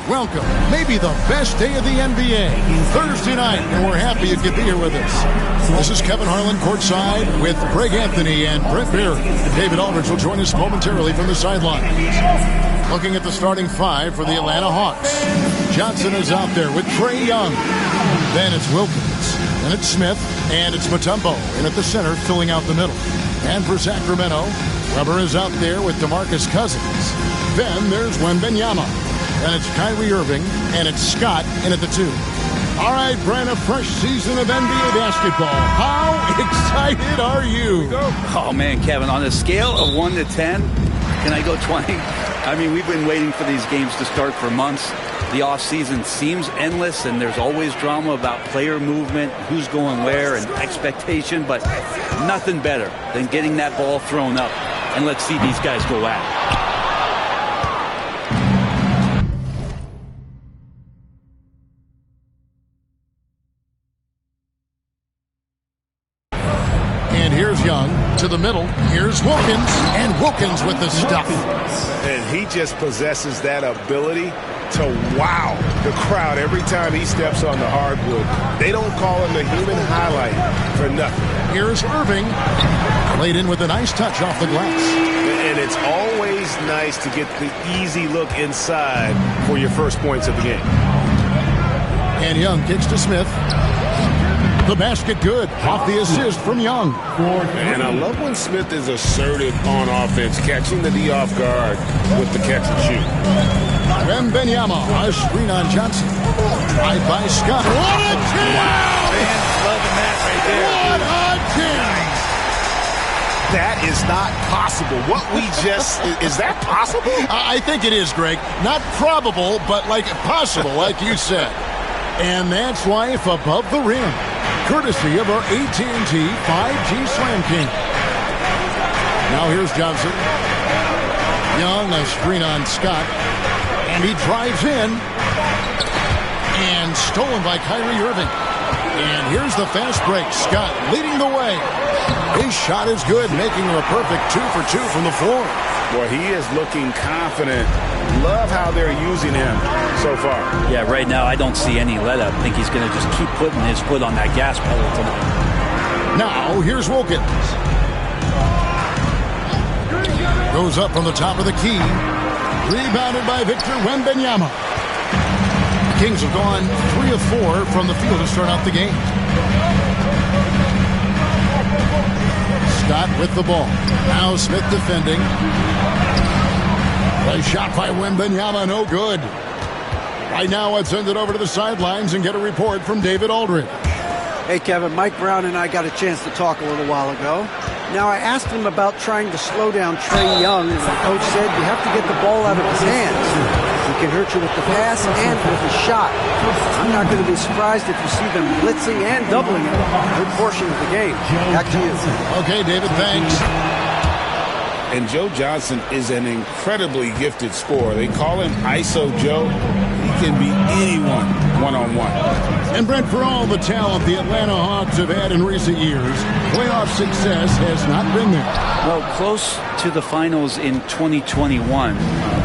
welcome. Maybe the best day of the NBA. Thursday night, and we're happy you could be here with us. This is Kevin Harlan courtside with Greg Anthony and Brent Beard. David Aldridge will join us momentarily from the sidelines. Looking at the starting five for the Atlanta Hawks. Johnson is out there with Trae Young. Then it's Wilkins. Then it's Smith. And it's Mutombo in at the center, filling out the middle. And for Sacramento, Weber is out there with DeMarcus Cousins. Then there's Wembanyama. And it's Kyrie Irving. And it's Scott in at the 2. All right, Brent, a fresh season of NBA basketball. How excited are you? Oh, man, Kevin, on a scale of 1 to 10, can I go 20? I mean, we've been waiting for these games to start for months. The offseason seems endless, and there's always drama about player movement, who's going where, and expectation, but nothing better than getting that ball thrown up. And let's see these guys go at it. Here's Young to the middle. Here's Wilkins, and Wilkins with the stuff. And he just possesses that ability to wow the crowd every time he steps on the hardwood. They don't call him the human highlight for nothing. Here's Irving. Laid in with a nice touch off the glass. And it's always nice to get the easy look inside for your first points of the game. And Young kicks to Smith. The basket good, off the assist from Young. And I love when Smith is assertive on offense, catching the D off guard with the catch and shoot. Wembanyama, a screen on Johnson. Right by Scott. What a team! Wow, man, loving that right there. What a team! That is not possible. What we just, is that possible? I think it is, Greg. Not probable, but like possible, like you said. And that's why if above the rim. Courtesy of our AT&T 5G Slam King. Now here's Johnson. Young, a screen on Scott. And he drives in. And stolen by Kyrie Irving. And here's the fast break. Scott leading the way. His shot is good, making him a perfect 2 for 2 from the floor. Boy, he is looking confident. Love how they're using him so far. Yeah, right now I don't see any let-up. I think he's going to just keep putting his foot on that gas pedal tonight. Now, here's Wilkins. Goes up from the top of the key. Rebounded by Victor Wembanyama. Kings have gone 3 of 4 from the field to start out the game. Scott with the ball. Now Smith defending. A shot by Wembanyama, no good. Right now, let's send it over to the sidelines and get a report from David Aldridge. Hey, Kevin, Mike Brown and I got a chance to talk a little while ago. Now, I asked him about trying to slow down Trae Young, and the coach said you have to get the ball out of his hands. He can hurt you with the pass and with the shot. I'm not going to be surprised if you see them blitzing and doubling him a good portion of the game. Back to you. Okay, David, thanks. And Joe Johnson is an incredibly gifted scorer. They call him ISO Joe. He can be anyone one-on-one. And Brent, for all the talent the Atlanta Hawks have had in recent years, playoff success has not been there. Well, close to the finals in 2021,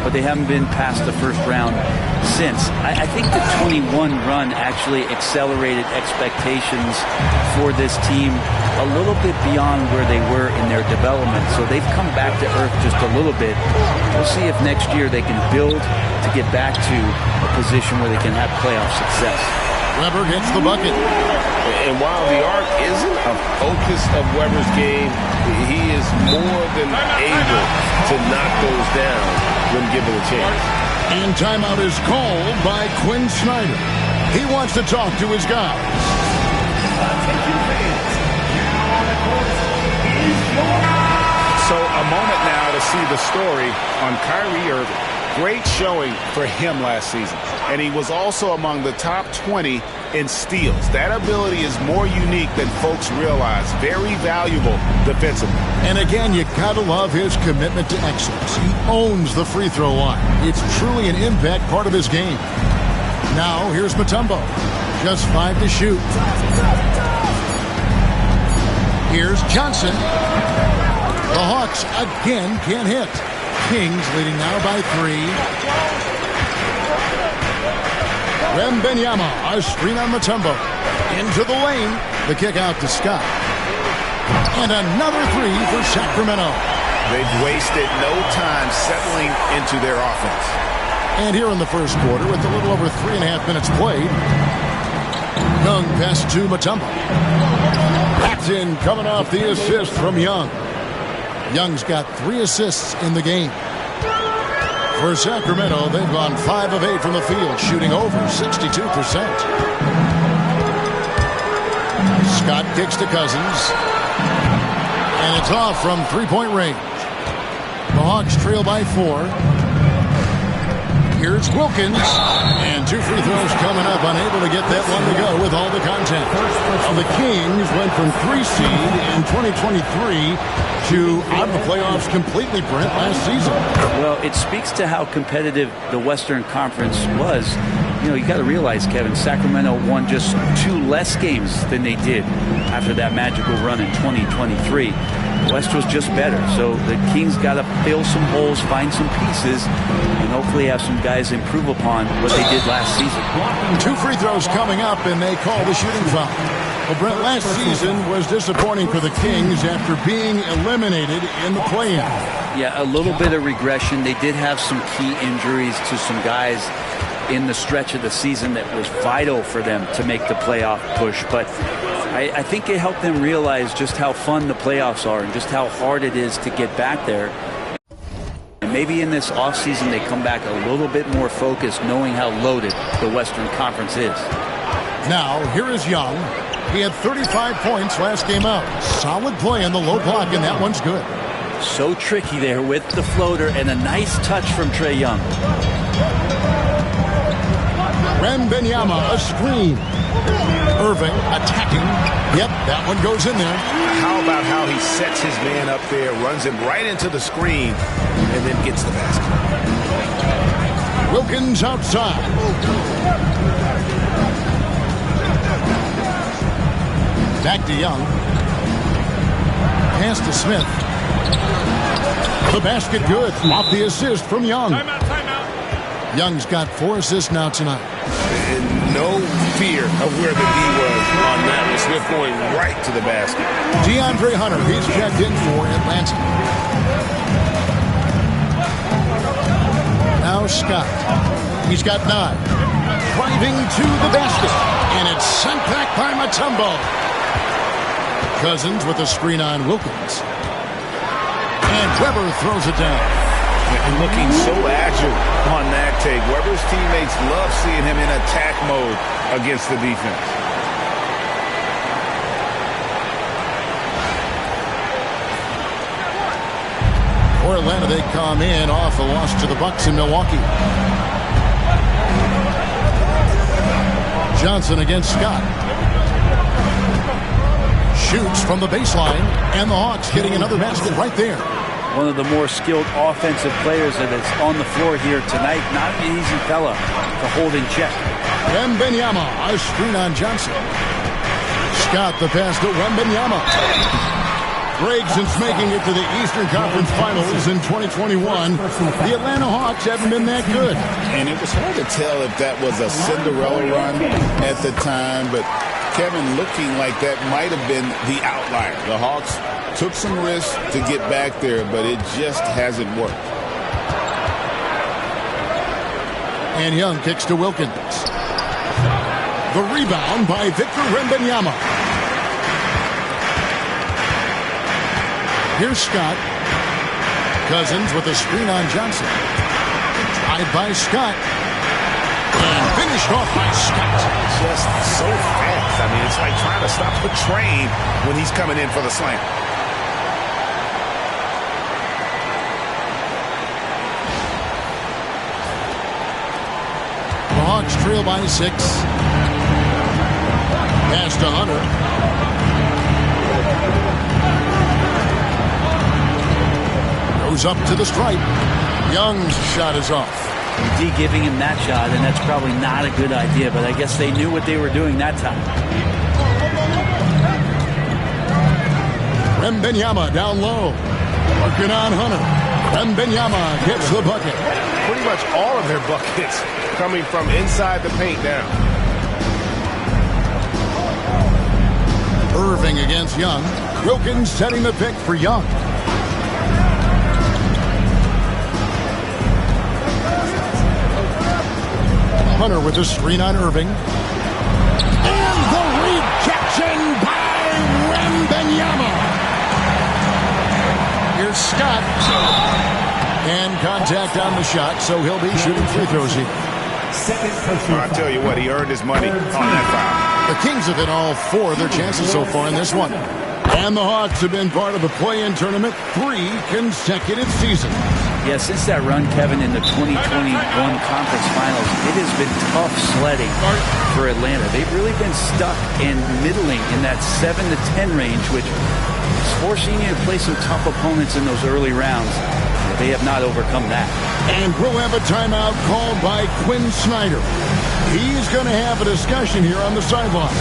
but they haven't been past the first round since. I think the 21 run actually accelerated expectations for this team a little bit beyond where they were in their development. So they've come back to earth just a little bit. We'll see if next year they can build to get back to a position where they can have playoff success. Weber gets the bucket. And while the arc isn't a focus of Weber's game, he is more than able to knock those down when given a chance. And timeout is called by Quinn Snyder. He wants to talk to his guys. So a moment now to see the story on Kyrie Irving. Great showing for him last season. And he was also among the top 20 in steals. That ability is more unique than folks realize. Very valuable defensively. And again, you gotta love his commitment to excellence. He owns the free throw line. It's truly an impact part of his game. Now, here's Mutombo. Just 5 to shoot. Here's Johnson. The Hawks again can't hit. Kings leading now by 3. Wembanyama, a screen on Mutombo. Into the lane. The kick out to Scott. And another three for Sacramento. They've wasted no time settling into their offense. And here in the first quarter, with a little over 3.5 minutes played, Young pass to Mutombo. That's in, coming off the assist from Young. Young's got 3 assists in the game. For Sacramento, they've gone 5 of 8 from the field, shooting over 62%. Scott kicks to Cousins. And it's off from three-point range. The Hawks trail by 4. Here's Wilkins. And 2 free throws coming up. Unable to get that one to go with all the contact. Now the Kings went from 3 seed in 2023 to out of the playoffs completely, Brent, last season. Well, it speaks to how competitive the Western Conference was. You know, you got to realize, Kevin, Sacramento won just 2 less games than they did after that magical run in 2023. West was just better, so the Kings got to fill some holes, find some pieces, and hopefully have some guys improve upon what they did last season. 2 free throws coming up, and they call the shooting foul. Well, Brent, last season was disappointing for the Kings after being eliminated in the play-in. Yeah, a little bit of regression. They did have some key injuries to some guys in the stretch of the season that was vital for them to make the playoff push. But I think it helped them realize just how fun the playoffs are and just how hard it is to get back there. And maybe in this offseason they come back a little bit more focused, knowing how loaded the Western Conference is. Now, here is Young. He had 35 points last game out. Solid play in the low block, and that one's good. So tricky there with the floater, and a nice touch from Trae Young. Wembanyama, a screen. Irving attacking. Yep, that one goes in there. How about how he sets his man up there, runs him right into the screen, and then gets the basket. Wilkins outside. Back to Young. Pass to Smith. The basket good. Off the assist from Young. Timeout. Young's got 4 assists now tonight. And no fear of where the D was on that one. Smith going right to the basket. DeAndre Hunter, he's checked in for Atlanta. Now Scott. He's got 9. Driving to the basket. And it's sent back by Mutombo. Cousins with a screen on Wilkins. And Weber throws it down. And looking so agile on that take. Weber's teammates love seeing him in attack mode against the defense. For Atlanta, they come in off a loss to the Bucks in Milwaukee. Johnson against Scott. Shoots from the baseline, and the Hawks getting another basket right there. One of the more skilled offensive players that is on the floor here tonight. Not an easy fella to hold in check. Wembanyama, a screen on Johnson. Scott the pass to Wembanyama. Breaks since making it to the Eastern Conference Finals in 2021. The Atlanta Hawks haven't been that good. And it was hard to tell if that was a Cinderella run at the time, but Kevin, looking like that might have been the outlier. The Hawks took some risks to get back there, but it just hasn't worked. And Young kicks to Wilkins. The rebound by Victor Wembanyama. Here's Scott. Cousins with a screen on Johnson. Drive by Scott. And finished off by Scott. Just so fast. I mean, it's like trying to stop a train when he's coming in for the slam. The Hawks trail by 6. Pass to Hunter. Goes up to the stripe. Young's shot is off. D giving him that shot, and that's probably not a good idea, but I guess they knew what they were doing that time. Wembanyama down low. Working on Hunter. Wembanyama gets the bucket. pretty much all of their buckets coming from inside the paint now. Irving against Young. Wilkins setting the pick for Young. Hunter with a screen on Irving. And the rejection by Wembanyama. Here's Scott. And contact on the shot, so he'll be shooting free throws here. Well, I tell you what, he earned his money on that foul. The Kings have hit all 4 of their chances so far in this one. And the Hawks have been part of the play-in tournament 3 consecutive seasons. Yeah, since that run, Kevin, in the 2021 Conference Finals, it has been tough sledding for Atlanta. They've really been stuck and middling in that 7 to 10 range, which is forcing you to play some tough opponents in those early rounds. They have not overcome that. And we'll have a timeout called by Quinn Snyder. He's going to have a discussion here on the sideline.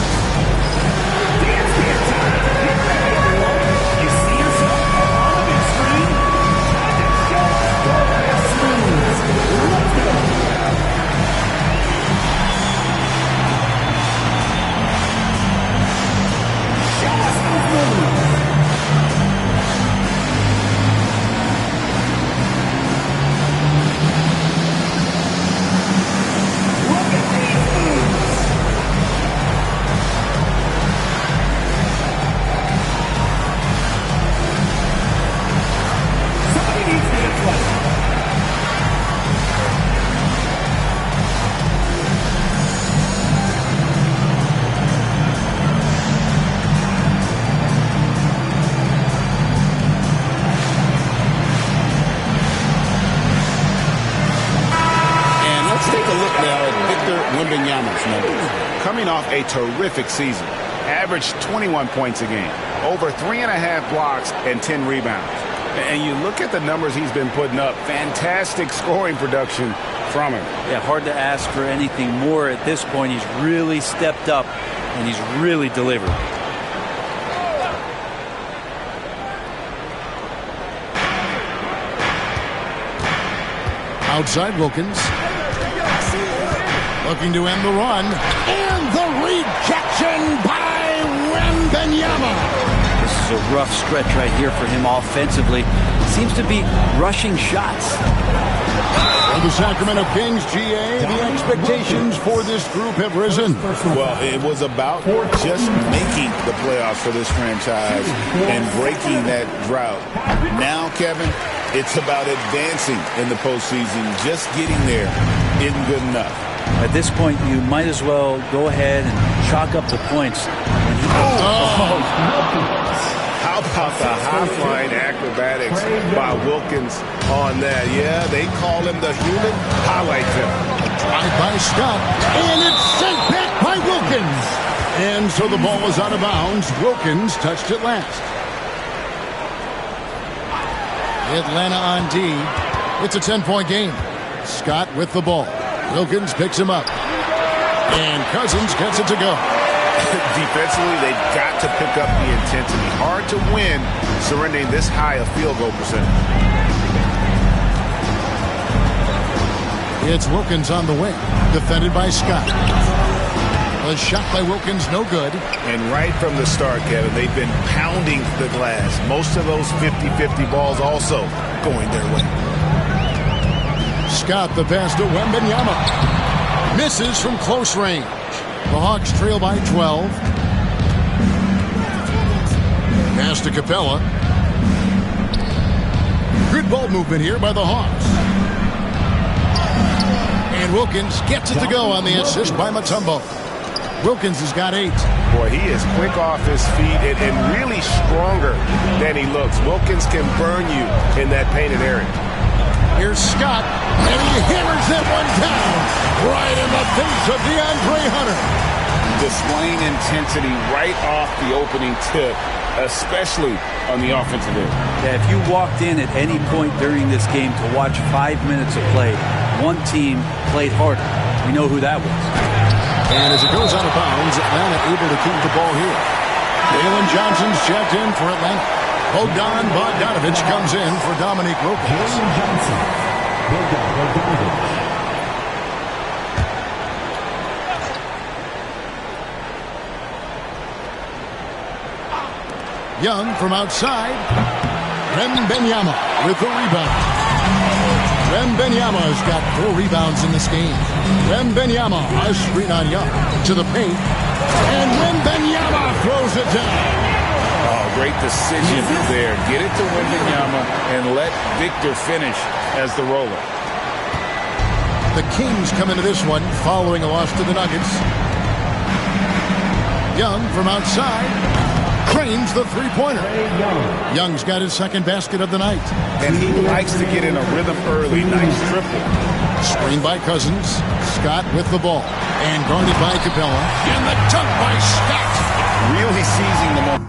Coming off a terrific season, averaged 21 points a game, over 3.5 blocks and 10 rebounds. And you look at the numbers he's been putting up, fantastic scoring production from him. Yeah, hard to ask for anything more at this point. He's really stepped up and he's really delivered. Outside Wilkins. Looking to end the run. And the rejection by Wembanyama. This is a rough stretch right here for him offensively. Seems to be rushing shots. For the Sacramento Kings, GA, the expectations for this group have risen. Well, it was about just making the playoffs for this franchise and breaking that drought. Now, Kevin, it's about advancing in the postseason. Just getting there isn't good enough. At this point, you might as well go ahead and chalk up the points. How about the high-flying acrobatics by Wilkins on that? Yeah, they call him the human highlight film. Drive by Scott, and it's sent back by Wilkins. And so the ball is out of bounds. Wilkins touched it last. Atlanta on D. It's a 10-point game. Scott with the ball. Wilkins picks him up. And Cousins gets it to go. Defensively, they've got to pick up the intensity. Hard to win surrendering this high a field goal percentage. It's Wilkins on the wing. Defended by Scott. A shot by Wilkins, no good. And right from the start, Kevin, they've been pounding the glass. Most of those 50-50 balls also going their way. Scott, the pass to Wembanyama. Misses from close range. The Hawks trail by 12. Pass to Capella. Good ball movement here by the Hawks. And Wilkins gets it to go on the assist by Mutombo. Wilkins has got 8. Boy, he is quick off his feet and really stronger than he looks. Wilkins can burn you in that painted area. Here's Scott, and he hammers that one down right in the face of DeAndre Hunter. Displaying intensity right off the opening tip, especially on the offensive end. Yeah, if you walked in at any point during this game to watch 5 minutes of play, one team played harder. We know who that was. And as it goes out of bounds, Atlanta able to keep the ball here. Jalen Johnson's checked in for Atlanta. Bogdan Bogdanovic comes in for Dominique Wilkins. Young from outside. Wembanyama with the rebound. Wembanyama's got 4 rebounds in this game. Wembanyama, a screen on Young to the paint. And Wembanyama throws it down. Oh, great decision there. Get it to Wembanyama and let Victor finish as the roller. The Kings come into this one following a loss to the Nuggets. Young from outside. Cranes the three-pointer. Young's got his second basket of the night. And he likes to get in a rhythm early. Nice triple. Screened by Cousins. Scott with the ball. And guarded by Capella. And the dunk by Scott. Really seizing the moment.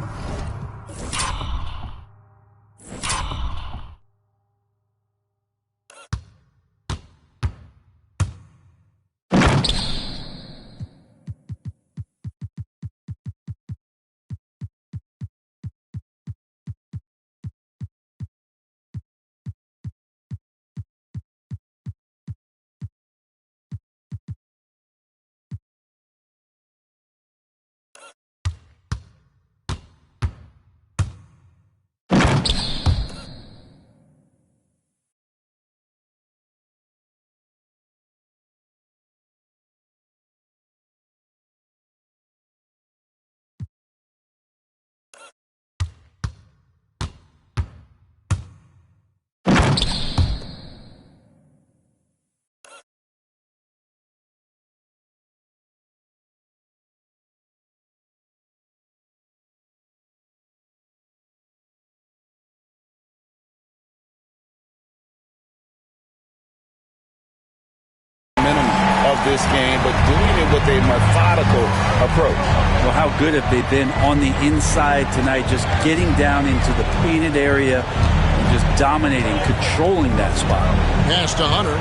This game, but doing it with a methodical approach. Well, how good have they been on the inside tonight, just getting down into the painted area and just dominating, controlling that spot. Pass to Hunter.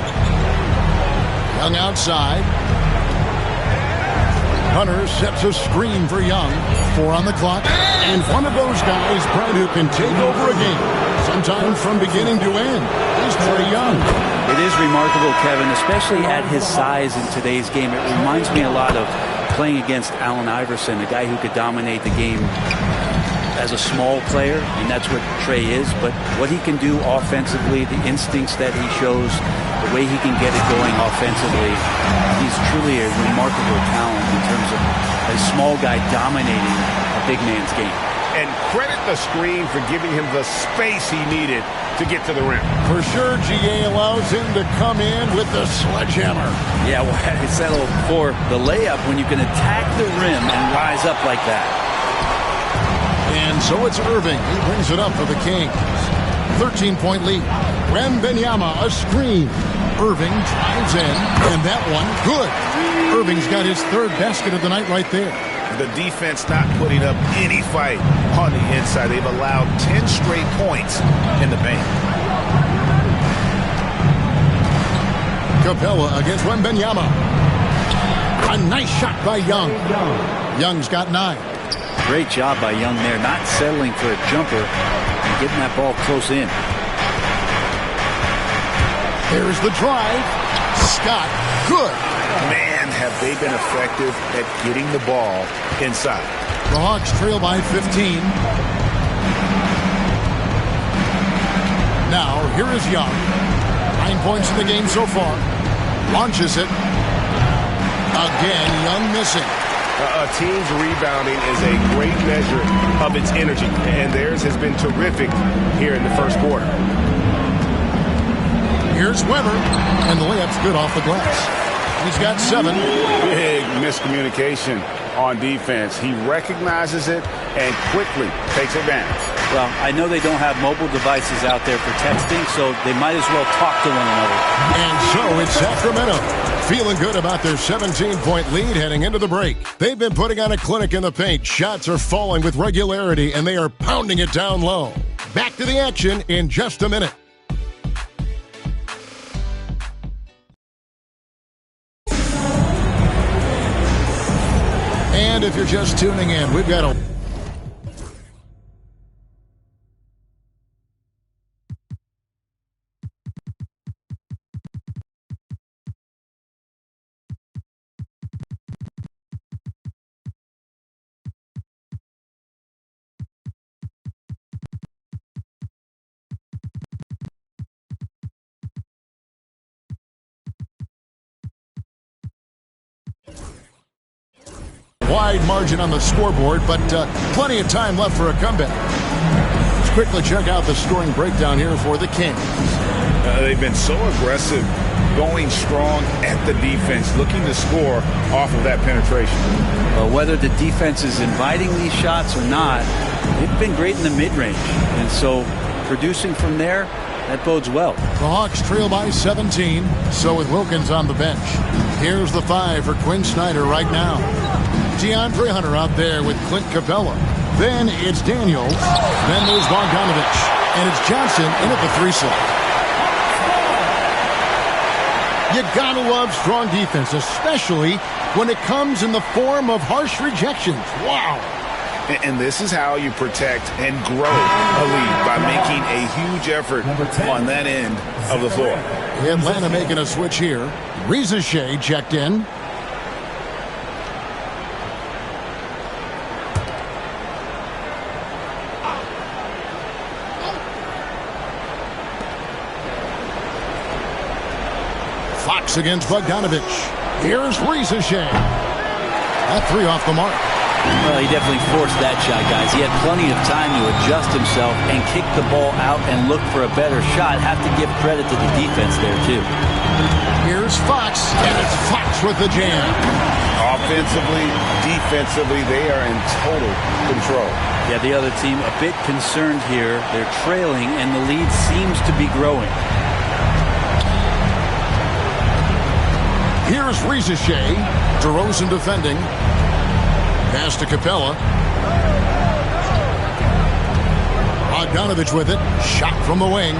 Young outside. Hunter sets a screen for Young. 4 on the clock. And one of those guys, Brad, who can take over a game, sometimes from beginning to end, is Trae Young. It is remarkable, Kevin, especially at his size in today's game. It reminds me a lot of playing against Allen Iverson, a guy who could dominate the game as a small player, and that's what Trae is. But what he can do offensively, the instincts that he shows, the way he can get it going offensively, he's truly a remarkable talent in terms of a small guy dominating a big man's game. And credit the screen for giving him the space he needed to get to the rim. For sure, GA allows him to come in with the sledgehammer. Yeah, well, I settled for the layup when you can attack the rim and rise up like that. And so it's Irving. He brings it up for the Kings. 13-point lead. Wembanyama, a screen. Irving drives in, and that one, good. Irving's got his 3rd basket of the night right there. The defense not putting up any fight on the inside. They've allowed 10 straight points in the paint. Capella against Wembanyama. A nice shot by Young. Young's got 9. Great job by Young there, not settling for a jumper and getting that ball close in. There's the drive. Scott, good. Man, have they been effective at getting the ball inside. The Hawks trail by 15. Now, here is Young. 9 points in the game so far. Launches it. Again, Young missing. A team's rebounding is a great measure of its energy, and theirs has been terrific here in the first quarter. Here's Weber, and the layup's good off the glass. He's got 7. Big miscommunication on defense. He recognizes it and quickly takes advantage. Well, I know they don't have mobile devices out there for texting, so they might as well talk to one another. And so it's Sacramento, feeling good about their 17-point lead heading into the break. They've been putting on a clinic in the paint. Shots are falling with regularity, and they are pounding it down low. Back to the action in just a minute. And if you're just tuning in, we've got a wide margin on the scoreboard, but plenty of time left for a comeback. Let's quickly check out the scoring breakdown here for the Kings. They've been so aggressive, going strong at the defense, looking to score off of that penetration. Well, whether the defense is inviting these shots or not, they've been great in the mid-range. And so producing from there, that bodes well. The Hawks trail by 17, so with Wilkins on the bench. Here's the 5 for Quinn Snyder right now. DeAndre Hunter out there with Clint Capella. Then it's Daniels. Then there's Bogdanovich. And it's Johnson in at the 3 slot. You gotta love strong defense, especially when it comes in the form of harsh rejections. Wow. And this is how you protect and grow a lead, by making a huge effort on that end of the floor. Atlanta making a switch here. Reza Shea checked in. Fox against Bogdanovich. Here's Reza Shea. That 3 off the mark. Well, he definitely forced that shot, guys. He had plenty of time to adjust himself and kick the ball out and look for a better shot. Have to give credit to the defense there, too. Here's Fox, and it's Fox with the jam. Offensively, defensively, they are in total control. Yeah, the other team a bit concerned here. They're trailing, and the lead seems to be growing. Here's Reza Shea. DeRozan defending. Pass to Capella. Bogdanovich with it. Shot from the wing.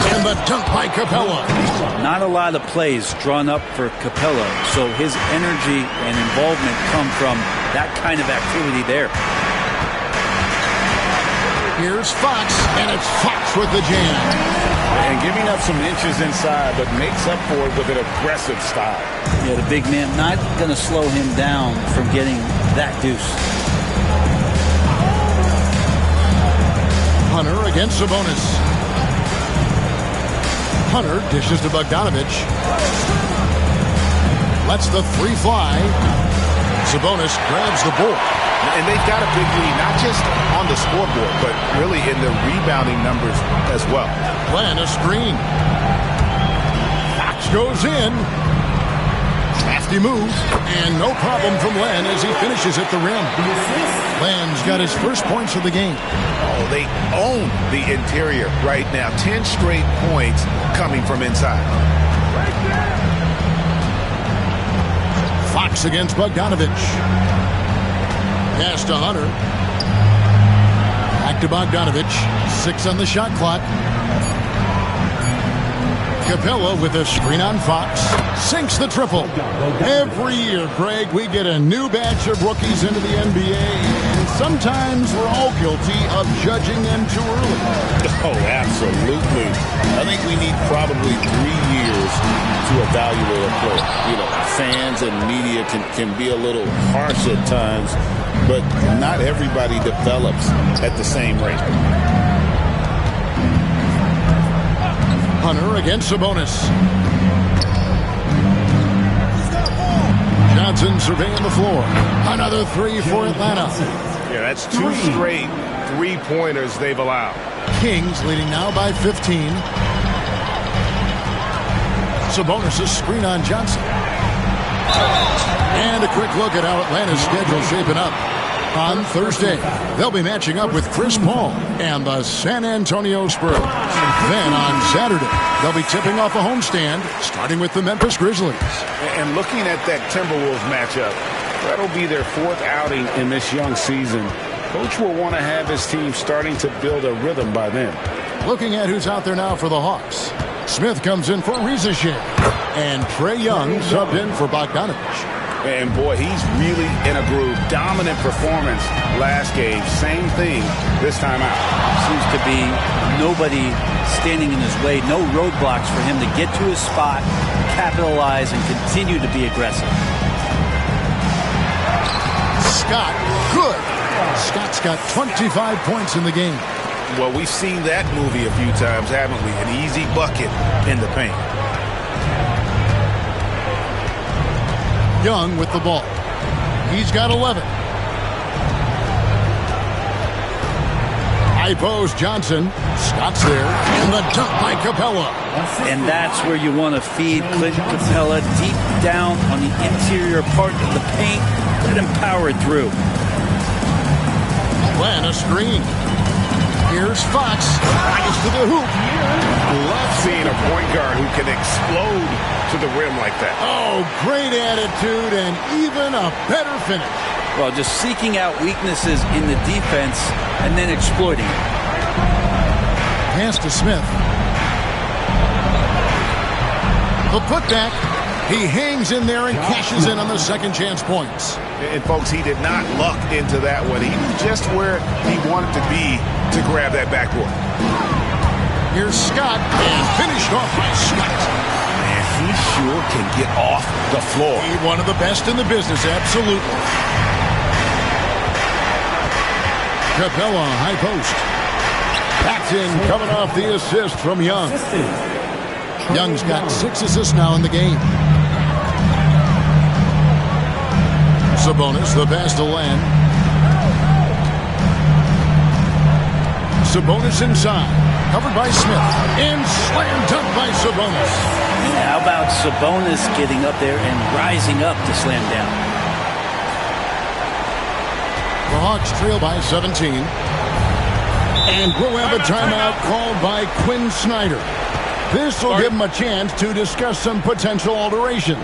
And the dunk by Capella. Not a lot of plays drawn up for Capella, so his energy and involvement come from that kind of activity there. Here's Fox, and it's Fox with the jam. And giving up some inches inside, but makes up for it with an aggressive style. Yeah, the big man not going to slow him down from getting that deuce. Hunter against Sabonis. Hunter dishes to Bogdanovich. Lets the 3 fly. Sabonis grabs the ball. And they've got a big lead, not just on the scoreboard, but really in the rebounding numbers as well. Len a screen. Fox goes in. Crafty move. And no problem from Len as he finishes at the rim. Len's got his first points of the game. Oh, they own the interior right now. 10 straight points coming from inside. Fox against Bogdanovich. Pass to Hunter. Back to Bogdanovich. 6 on the shot clock. Capella with a screen on Fox. Sinks the triple. Every year, Greg, we get a new batch of rookies into the NBA. And sometimes we're all guilty of judging them too early. Oh, absolutely. I think we need probably 3 years to evaluate a player. You know, fans and media can be a little harsh at times, but not everybody develops at the same rate. Hunter against Sabonis. Johnson surveying the floor. Another 3 for Atlanta. Yeah, that's 2 straight 3-pointers they've allowed. Kings leading now by 15. Sabonis' screen on Johnson. And a quick look at how Atlanta's schedule shaping up. On Thursday, they'll be matching up with Chris Paul and the San Antonio Spurs. Then on Saturday, they'll be tipping off a homestand, starting with the Memphis Grizzlies. And looking at that Timberwolves matchup, that'll be their 4th outing in this young season. Coach will want to have his team starting to build a rhythm by then. Looking at who's out there now for the Hawks. Smith comes in for Reza Shea. And Trae Young subbed in for Bogdanovich. And boy, he's really in a groove. Dominant performance last game. Same thing this time out. Seems to be nobody standing in his way. No roadblocks for him to get to his spot, capitalize, and continue to be aggressive. Scott, good. Scott's got 25 points in the game. Well, we've seen that movie a few times, haven't we? An easy bucket in the paint. Young with the ball. He's got 11. High post Johnson. Scott's there. And the dunk by Capella. And that's where you want to feed Clinton Capella, deep down on the interior part of the paint. Let him power through. Glenn, a screen. Here's Fox. Fires to the hoop. Love seeing a point guard who can explode to the rim like that. Oh, great attitude and even a better finish. Well, just seeking out weaknesses in the defense and then exploiting it. Pass to Smith. The putback. He hangs in there and cashes in on the second chance points. And, folks, he did not luck into that one. He was just where he wanted to be to grab that backboard. Here's Scott, and finished off by Scott. Man, he sure can get off the floor. He's one of the best in the business, absolutely. Capella, high post. Paxton coming off the assist from Young. Young's got 6 assists now in the game. Sabonis, the pass to Len. Sabonis inside. Covered by Smith. And slam dunk by Sabonis. How about Sabonis getting up there and rising up to slam down? The Hawks trail by 17. And we'll have a timeout called by Quinn Snyder. This will give him a chance to discuss some potential alterations.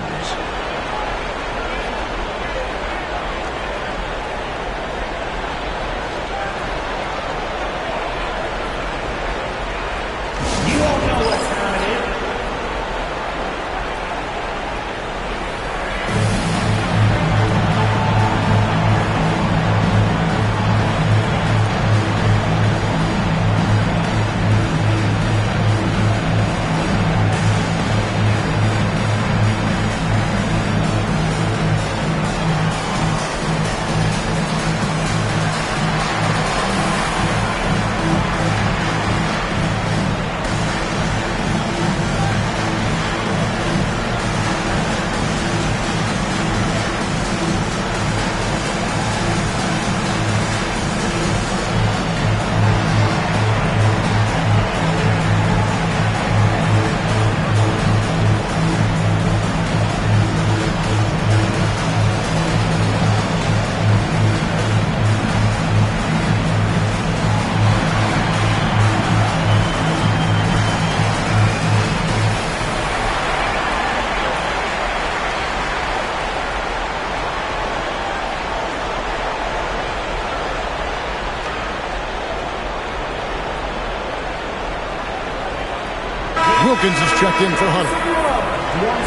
Wilkins is checked in for Hunter.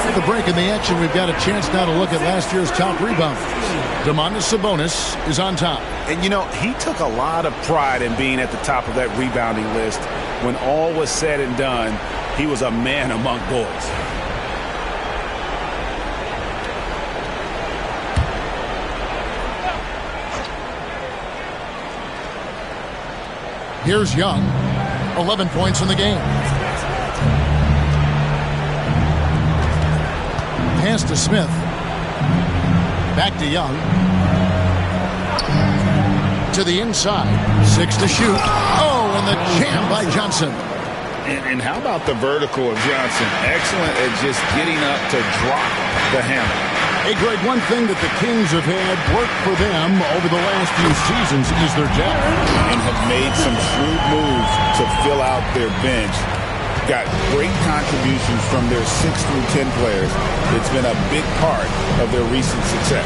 At the break in the action, we've got a chance now to look at last year's top rebounders. Domantas Sabonis is on top. And, you know, he took a lot of pride in being at the top of that rebounding list. When all was said and done, he was a man among boys. Here's Young. 11 points in the game. Pass to Smith. Back to Young. To the inside. 6 to shoot. Oh, and the jam by Johnson. And how about the vertical of Johnson? Excellent at just getting up to drop the hammer. Hey, Greg, one thing that the Kings have had work for them over the last few seasons is their depth. And have made some shrewd moves to fill out their bench. Got great contributions from their 6 through 10 players. It's been a big part of their recent success.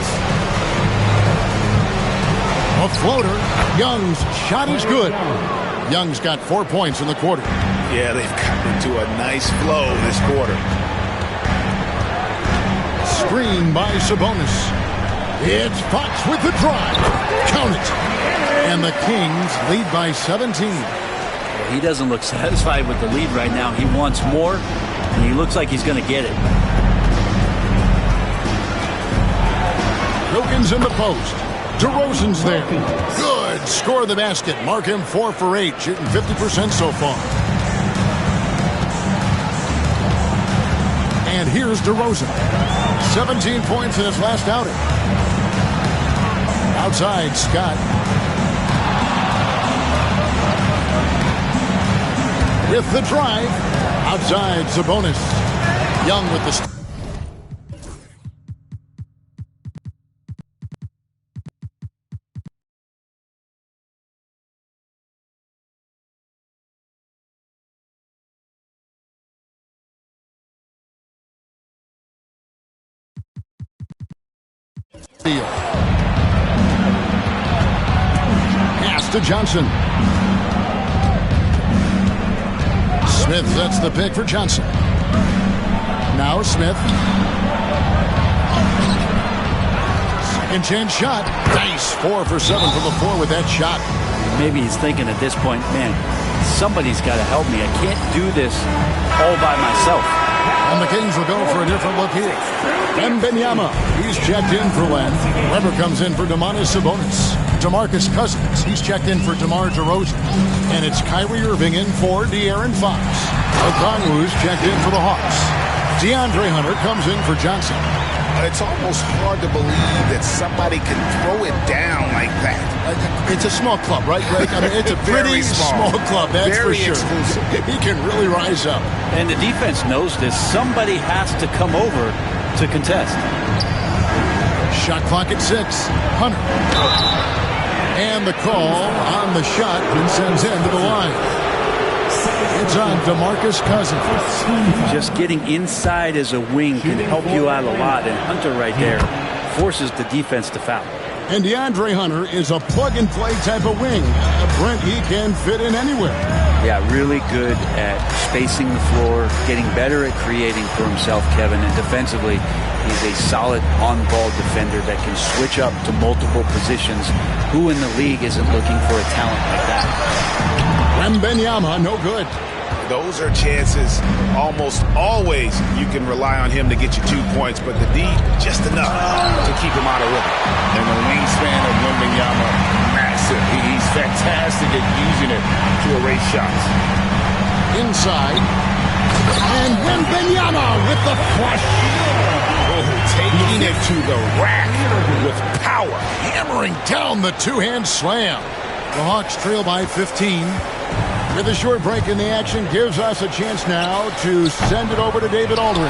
A floater. Young's shot is good. Young's got 4 points in the quarter. Yeah, they've gotten into a nice flow this quarter. Screen by Sabonis. It's Fox with the drive. Count it. And the Kings lead by 17. He doesn't look satisfied with the lead right now. He wants more, and he looks like he's going to get it. Wilkins in the post. DeRozan's there. Good. Score the basket. Mark him 4 for 8, shooting 50% so far. And here's DeRozan. 17 points in his last outing. Outside, Scott. With the drive. Outside, Sabonis. Young with the... Pass to Johnson. Smith sets the pick for Johnson. Now Smith. Second chance shot. Nice. 4 for 7 from the floor with that shot. Maybe he's thinking at this point, man, somebody's got to help me. I can't do this all by myself. And the Kings will go for a different look here. Wembanyama, he's checked in for Len. Weber comes in for Domantas Sabonis. DeMarcus Cousins, he's checked in for DeMar DeRozan. And it's Kyrie Irving in for De'Aaron Fox. Okongwu's checked in for the Hawks. DeAndre Hunter comes in for Johnson. It's almost hard to believe that somebody can throw it down like that. It's a small club, right, Greg? I mean, it's a pretty small club, that's very for sure. Exclusive. He can really rise up. And the defense knows this. Somebody has to come over to contest. Shot clock at 6. Hunter. And the call on the shot and sends him to the line. It's on DeMarcus Cousins. Just getting inside as a wing can help you out a lot. And Hunter right there forces the defense to foul. And DeAndre Hunter is a plug-and-play type of wing. Brent, he can fit in anywhere. Yeah, really good at spacing the floor, getting better at creating for himself, Kevin. And defensively, he's a solid on-ball defender that can switch up to multiple positions. Who in the league isn't looking for a talent like that? Wembanyama, no good. Those are chances. Almost always you can rely on him to get you 2 points, but the D, just enough to keep him out of rhythm. And the wingspan of Wembanyama, massive. He's fantastic at using it to erase shots. Inside. And Wembanyama with the flush. Taking it to the rack with power. Hammering down the two-hand slam. The Hawks trail by 15. With a short break in the action, gives us a chance now to send it over to David Aldridge.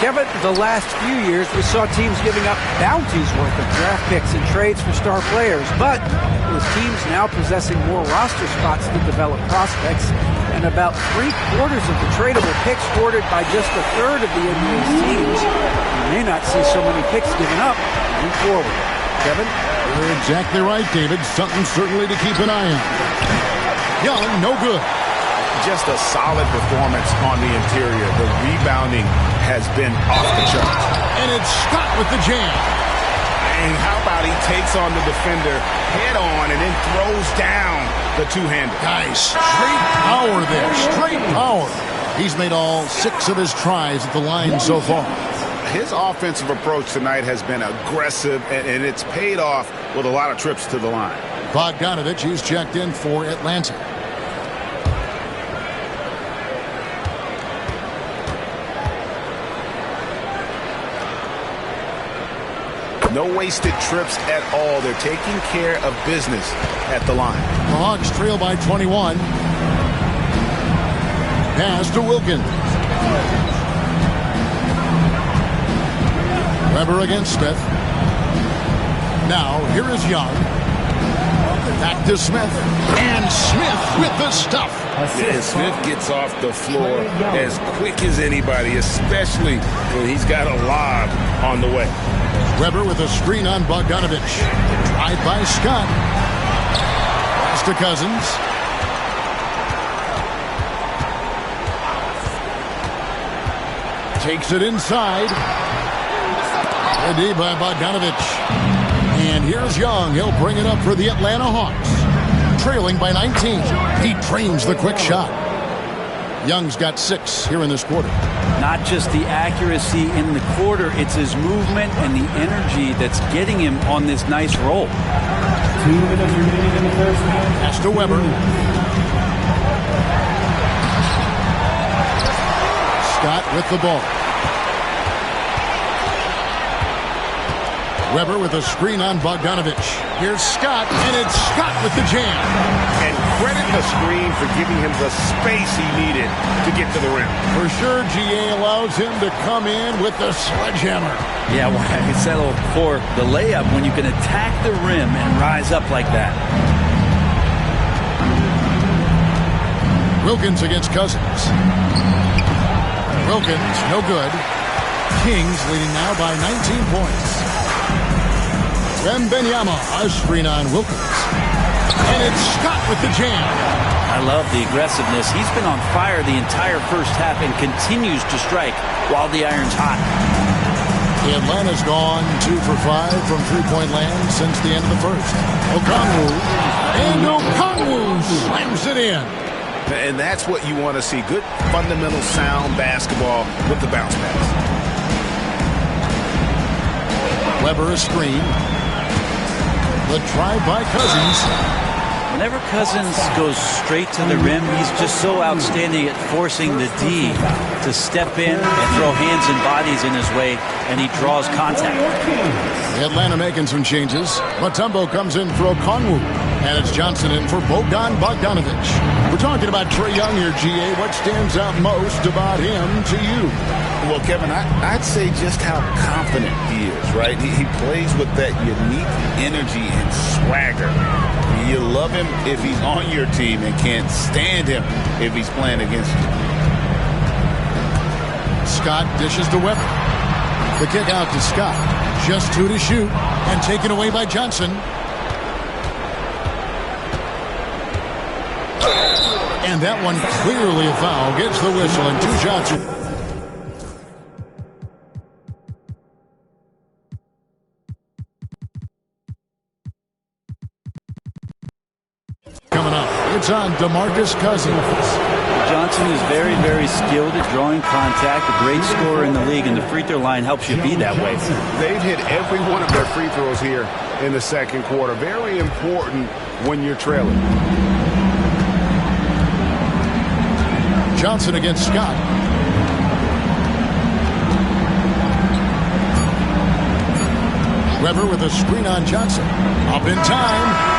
Kevin, the last few years we saw teams giving up bounties worth of draft picks and trades for star players, but with teams now possessing more roster spots to develop prospects and about 3/4 of the tradable picks hoarded by just a third of the NBA's teams, you may not see so many picks given up moving forward. Kevin? You're exactly right, David. Something certainly to keep an eye on. Young, no good. Just a solid performance on the interior. The rebounding has been off the charts. And it's Scott with the jam. And how about he takes on the defender head on and then throws down the two-hander. Nice. Straight power there. Straight power. He's made all 6 of his tries at the line so far. His offensive approach tonight has been aggressive, and it's paid off with a lot of trips to the line. Bogdanovich, he's checked in for Atlanta. No wasted trips at all. They're taking care of business at the line. The Hawks trail by 21. Pass to Wilkins. Weber against Smith. Now, here is Young. Back to Smith. And Smith with the stuff. Yeah, Smith gets off the floor as quick as anybody, especially when he's got a lob on the way. Weber with a screen on Bogdanovich. Drive by Scott. Pass to Cousins. Takes it inside. Ready by Bogdanovich. And here's Young. He'll bring it up for the Atlanta Hawks. Trailing by 19. He trains the quick shot. Young's got 6 here in this quarter. Not just the accuracy in the quarter, it's his movement and the energy that's getting him on this nice roll. 2 minutes remaining in the first half. Pass to Weber. Scott with the ball. Weber with a screen on Bogdanovich. Here's Scott, and it's Scott with the jam. And credit the screen for giving him the space he needed to get to the rim. For sure, GA allows him to come in with the sledgehammer. Yeah, well, I settle for the layup when you can attack the rim and rise up like that. Wilkins against Cousins. Wilkins, no good. Kings leading now by 19 points. Wembanyama, a screen on Wilkins. And it's Scott with the jam. I love the aggressiveness. He's been on fire the entire first half and continues to strike while the iron's hot. Atlanta's gone 2 for 5 from three-point land since the end of the first. Okongwu. And Okongwu slams it in. And that's what you want to see. Good, fundamental, sound basketball with the bounce pass. Weber a screen. The drive by Cousins. Whenever Cousins goes straight to the rim, he's just so outstanding at forcing the D to step in and throw hands and bodies in his way, and he draws contact. Atlanta making some changes. Mutombo comes in for Okongwu, and it's Johnson in for Bogdanovich. We're talking about Trae Young here, GA. What stands out most about him to you? Well, Kevin, I'd say just how confident he is, right? He plays with that unique energy and swagger. You love him if he's on your team and can't stand him if he's playing against you. Scott dishes to Weber. The kick out to Scott. Just 2 to shoot and taken away by Johnson. And that one clearly a foul. Gets the whistle and 2 shots. Coming up, it's on DeMarcus Cousins. Johnson is very, very skilled at drawing contact, a great scorer in the league, and the free throw line helps you be that way. They've hit every one of their free throws here in the second quarter. Very important when you're trailing. Johnson against Scott. Weber with a screen on Johnson. Up in time.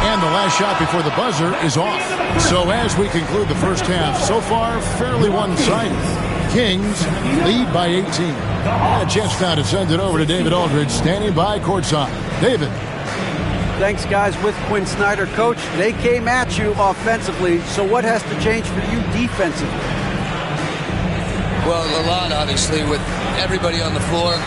And the last shot before the buzzer is off. So as we conclude the first half, so far fairly one-sided. Kings lead by 18. And a chance now to send it over to David Aldridge, standing by courtside. David. Thanks, guys. With Quinn Snyder, Coach, they came at you offensively. So what has to change for you defensively? Well, a lot, obviously, with everybody on the floor.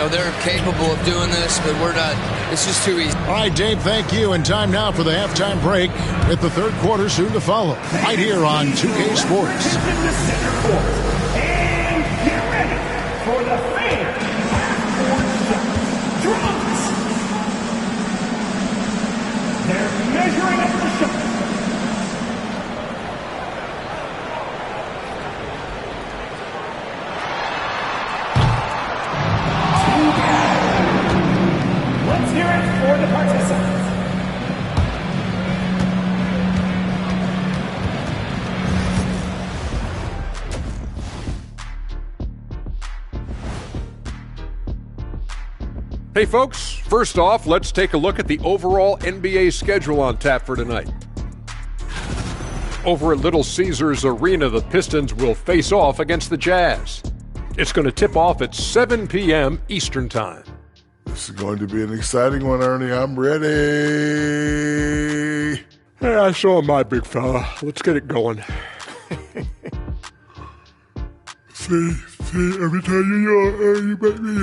They're capable of doing this, but we're not. It's just too easy. All right, Dave, thank you. And time now for the halftime break with the third quarter soon to follow. Right here on 2K Sports. And get ready for the fans. Drums. They're measuring up the shot. Let's hear it for the participants. Hey folks, first off, let's take a look at the overall NBA schedule on tap for tonight. Over at Little Caesars Arena, the Pistons will face off against the Jazz. It's going to tip off at 7 p.m. Eastern Time. This is going to be an exciting one, Ernie. I'm ready. Hey, I saw my big fella. Let's get it going. See, every time you make me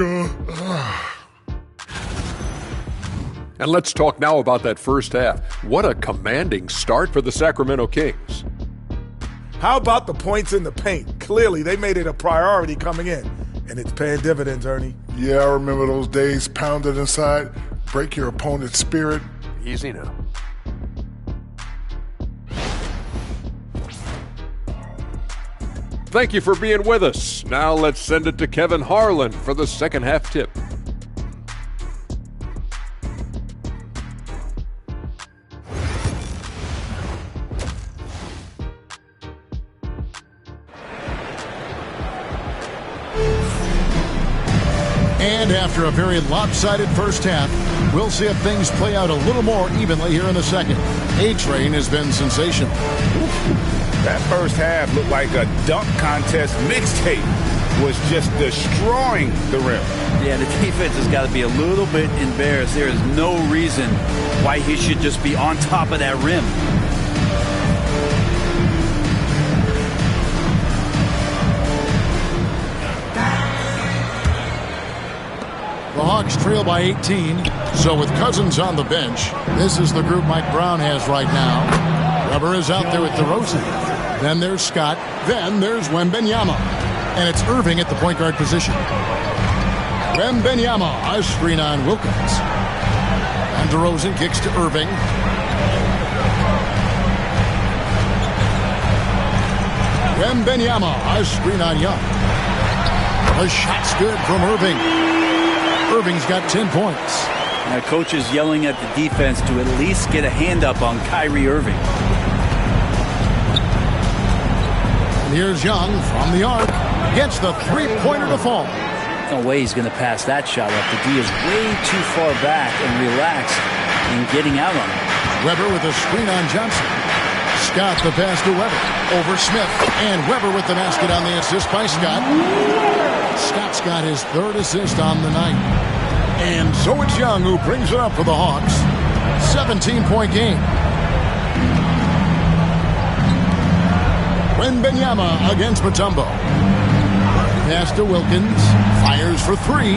And let's talk now about that first half. What a commanding start for the Sacramento Kings. How about the points in the paint? Clearly, they made it a priority coming in, and it's paying dividends, Ernie. Yeah, I remember those days pounded inside. Break your opponent's spirit. Easy now. Thank you for being with us. Now let's send it to Kevin Harlan for the second half tip. And And after a very lopsided first half, we'll see if things play out a little more evenly here in the second. A-Train has been sensational. That first half looked like a dunk contest mixtape. Was just destroying the rim. Yeah, the defense has got to be a little bit embarrassed. There is no reason why he should just be on top of that rim. The Hawks trail by 18. So with Cousins on the bench, this is the group Mike Brown has right now. Weber is out there with DeRozan. Then there's Scott. Then there's Wembanyama. And it's Irving at the point guard position. Wembanyama, a screen on Wilkins. And DeRozan kicks to Irving. Wembanyama, a screen on Young. A shot's good from Irving. Irving's got 10 points. Now, coach is yelling at the defense to at least get a hand up on Kyrie Irving. And here's Young from the arc. Gets the three-pointer to fall. No way he's going to pass that shot up. The D is way too far back and relaxed in getting out on it. Weber with a screen on Johnson. Scott the pass to Weber. Over Smith. And Weber with the basket on the assist by Scott. Scott's got his third assist on the night. And so it's Young who brings it up for the Hawks. 17-point game. Wembanyama against Mutombo. Pass to Wilkins. Fires for three.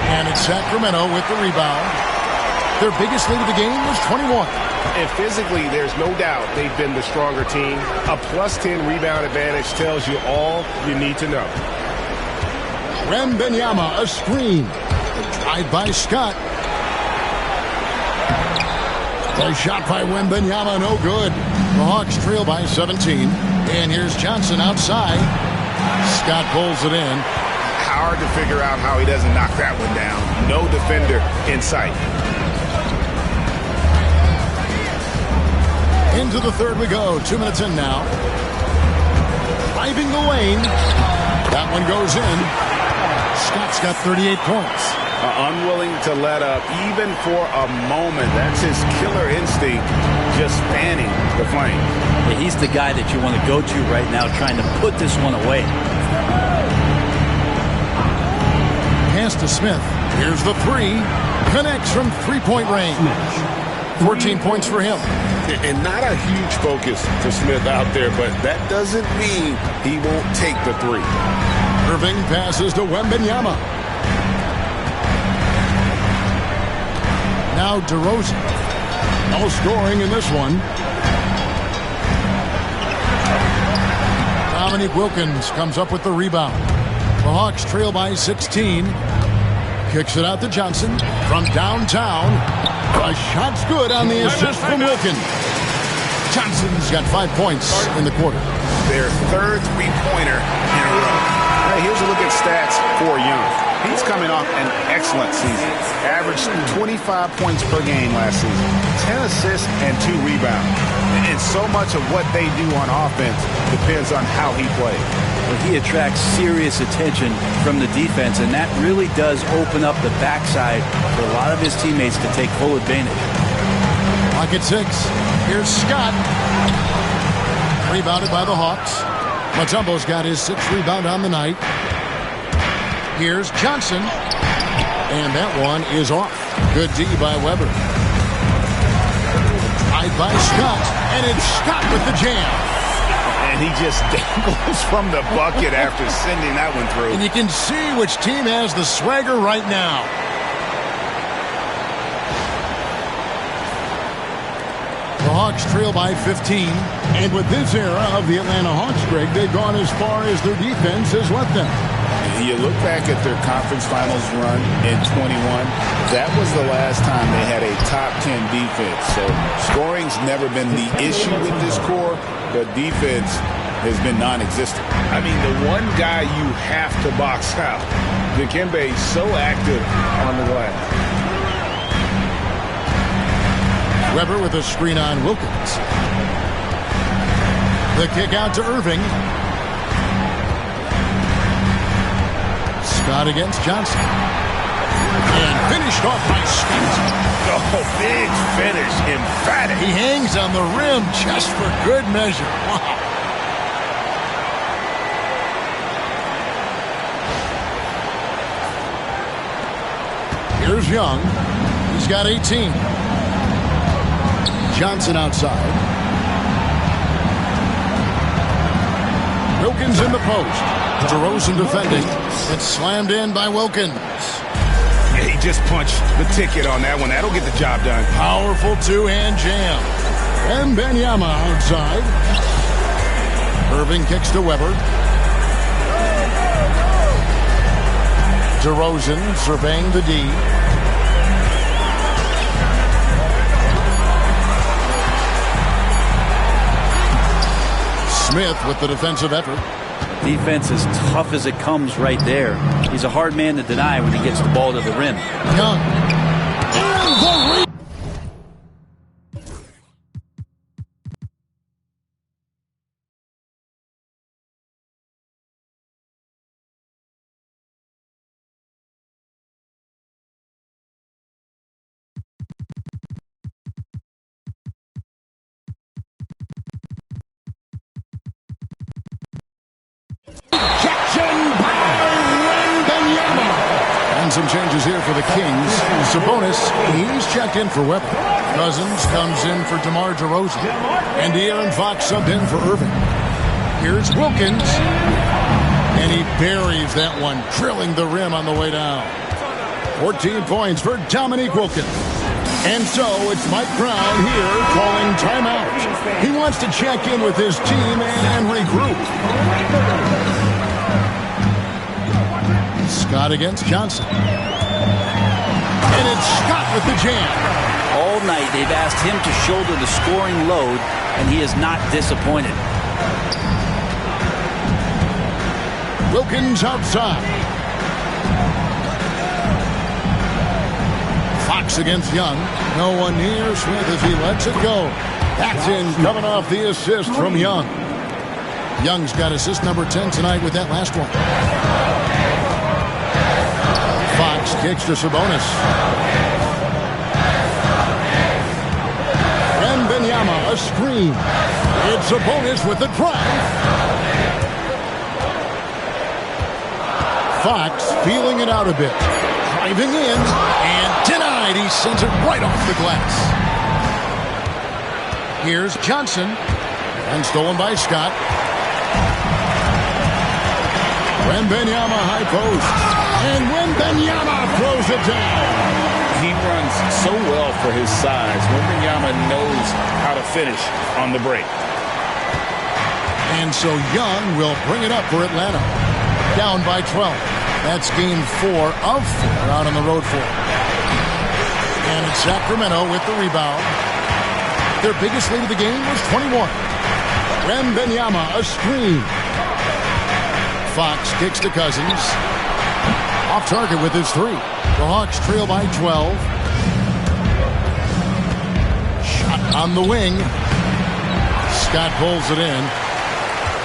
And it's Sacramento with the rebound. Their biggest lead of the game was 21. And physically, there's no doubt they've been the stronger team. A +10 rebound advantage tells you all you need to know. Wembanyama, a screen. A drive by Scott. A shot by Wembanyama, no good. The Hawks trail by 17. And here's Johnson outside. Scott pulls it in. Hard to figure out how he doesn't knock that one down. No defender in sight. Into the third we go. 2 minutes in now. Driving the lane. That one goes in. Scott's got 38 points. Unwilling to let up even for a moment. That's his killer instinct, just fanning the flame. Yeah, he's the guy that you want to go to right now trying to put this one away. Pass to Smith. Here's the three. Connects from three-point range. 14 points for him. And not a huge focus for Smith out there, but that doesn't mean he won't take the three. Irving passes to Wembanyama. Now DeRozan. No scoring in this one. Dominique Wilkins comes up with the rebound. The Hawks trail by 16. Kicks it out to Johnson from downtown. A shot's good on the assist from Wilkins. Johnson's got 5 points in the quarter. Their third three-pointer in a row. Hey, here's a look at stats for Young. He's coming off an excellent season. Averaged 25 points per game last season. 10 assists and 2 rebounds. And so much of what they do on offense depends on how he plays. Well, he attracts serious attention from the defense, and that really does open up the backside for a lot of his teammates to take full advantage. Clock at 6. Here's Scott. Rebounded by the Hawks. Mutombo's got his 6th rebound on the night. Here's Johnson. And that one is off. Good D by Weber. Drive by Scott. And it's Scott with the jam. And he just dangles from the bucket after sending that one through. And you can see which team has the swagger right now. The Hawks trail by 15. And with this era of the Atlanta Hawks, Greg, they've gone as far as their defense has let them. You look back at their conference finals run in 21, that was the last time they had a top 10 defense. So scoring's never been the issue with this core, but defense has been non-existent. I mean, the one guy you have to box out, Dikembe, so active on the glass. Weber with a screen on Wilkins. The kick out to Irving. Scott against Johnson. finished off by Scott. Oh, big finish, emphatic. He hangs on the rim just for good measure. Wow. Here's Young. He's got 18. Johnson outside. Wilkins in the post. DeRozan defending. It's slammed in by Wilkins. Yeah, he just punched the ticket on that one. That'll get the job done. Powerful two-hand jam. And Wembanyama outside. Irving kicks to Weber. DeRozan surveying the D. Smith with the defensive effort. Defense is tough as it comes right there. He's a hard man to deny when he gets the ball to the rim. Young. And the some changes here for the Kings. Sabonis, he's checked in for Weber. Cousins comes in for DeMar DeRozan. And De'Aaron Fox subbed in for Irving. Here's Wilkins. And he buries that one, drilling the rim on the way down. 14 points for Dominique Wilkins. And so it's Mike Brown here calling timeout. He wants to check in with his team and regroup. Scott against Johnson. And it's Scott with the jam. All night they've asked him to shoulder the scoring load, and he is not disappointed. Wilkins outside. Fox against Young. No one near Smith as he lets it go. That's in, coming off the assist from Young. Young's got assist number 10 tonight with that last one. Fox kicks to Sabonis. Wembanyama, a screen. It's Sabonis with the drive. Fox feeling it out a bit. Driving in and denied. He sends it right off the glass. Here's Johnson. And stolen by Scott. Wembanyama high post. And Wembanyama throws it down. He runs so well for his size. Wembanyama knows how to finish on the break. And so Young will bring it up for Atlanta. Down by 12. That's game 4 of 4 out on the road for. And it's Sacramento with the rebound. Their biggest lead of the game was 21. Wembanyama, a screen. Fox kicks to Cousins. Off target with his 3. The Hawks trail by 12. Shot on the wing. Scott pulls it in.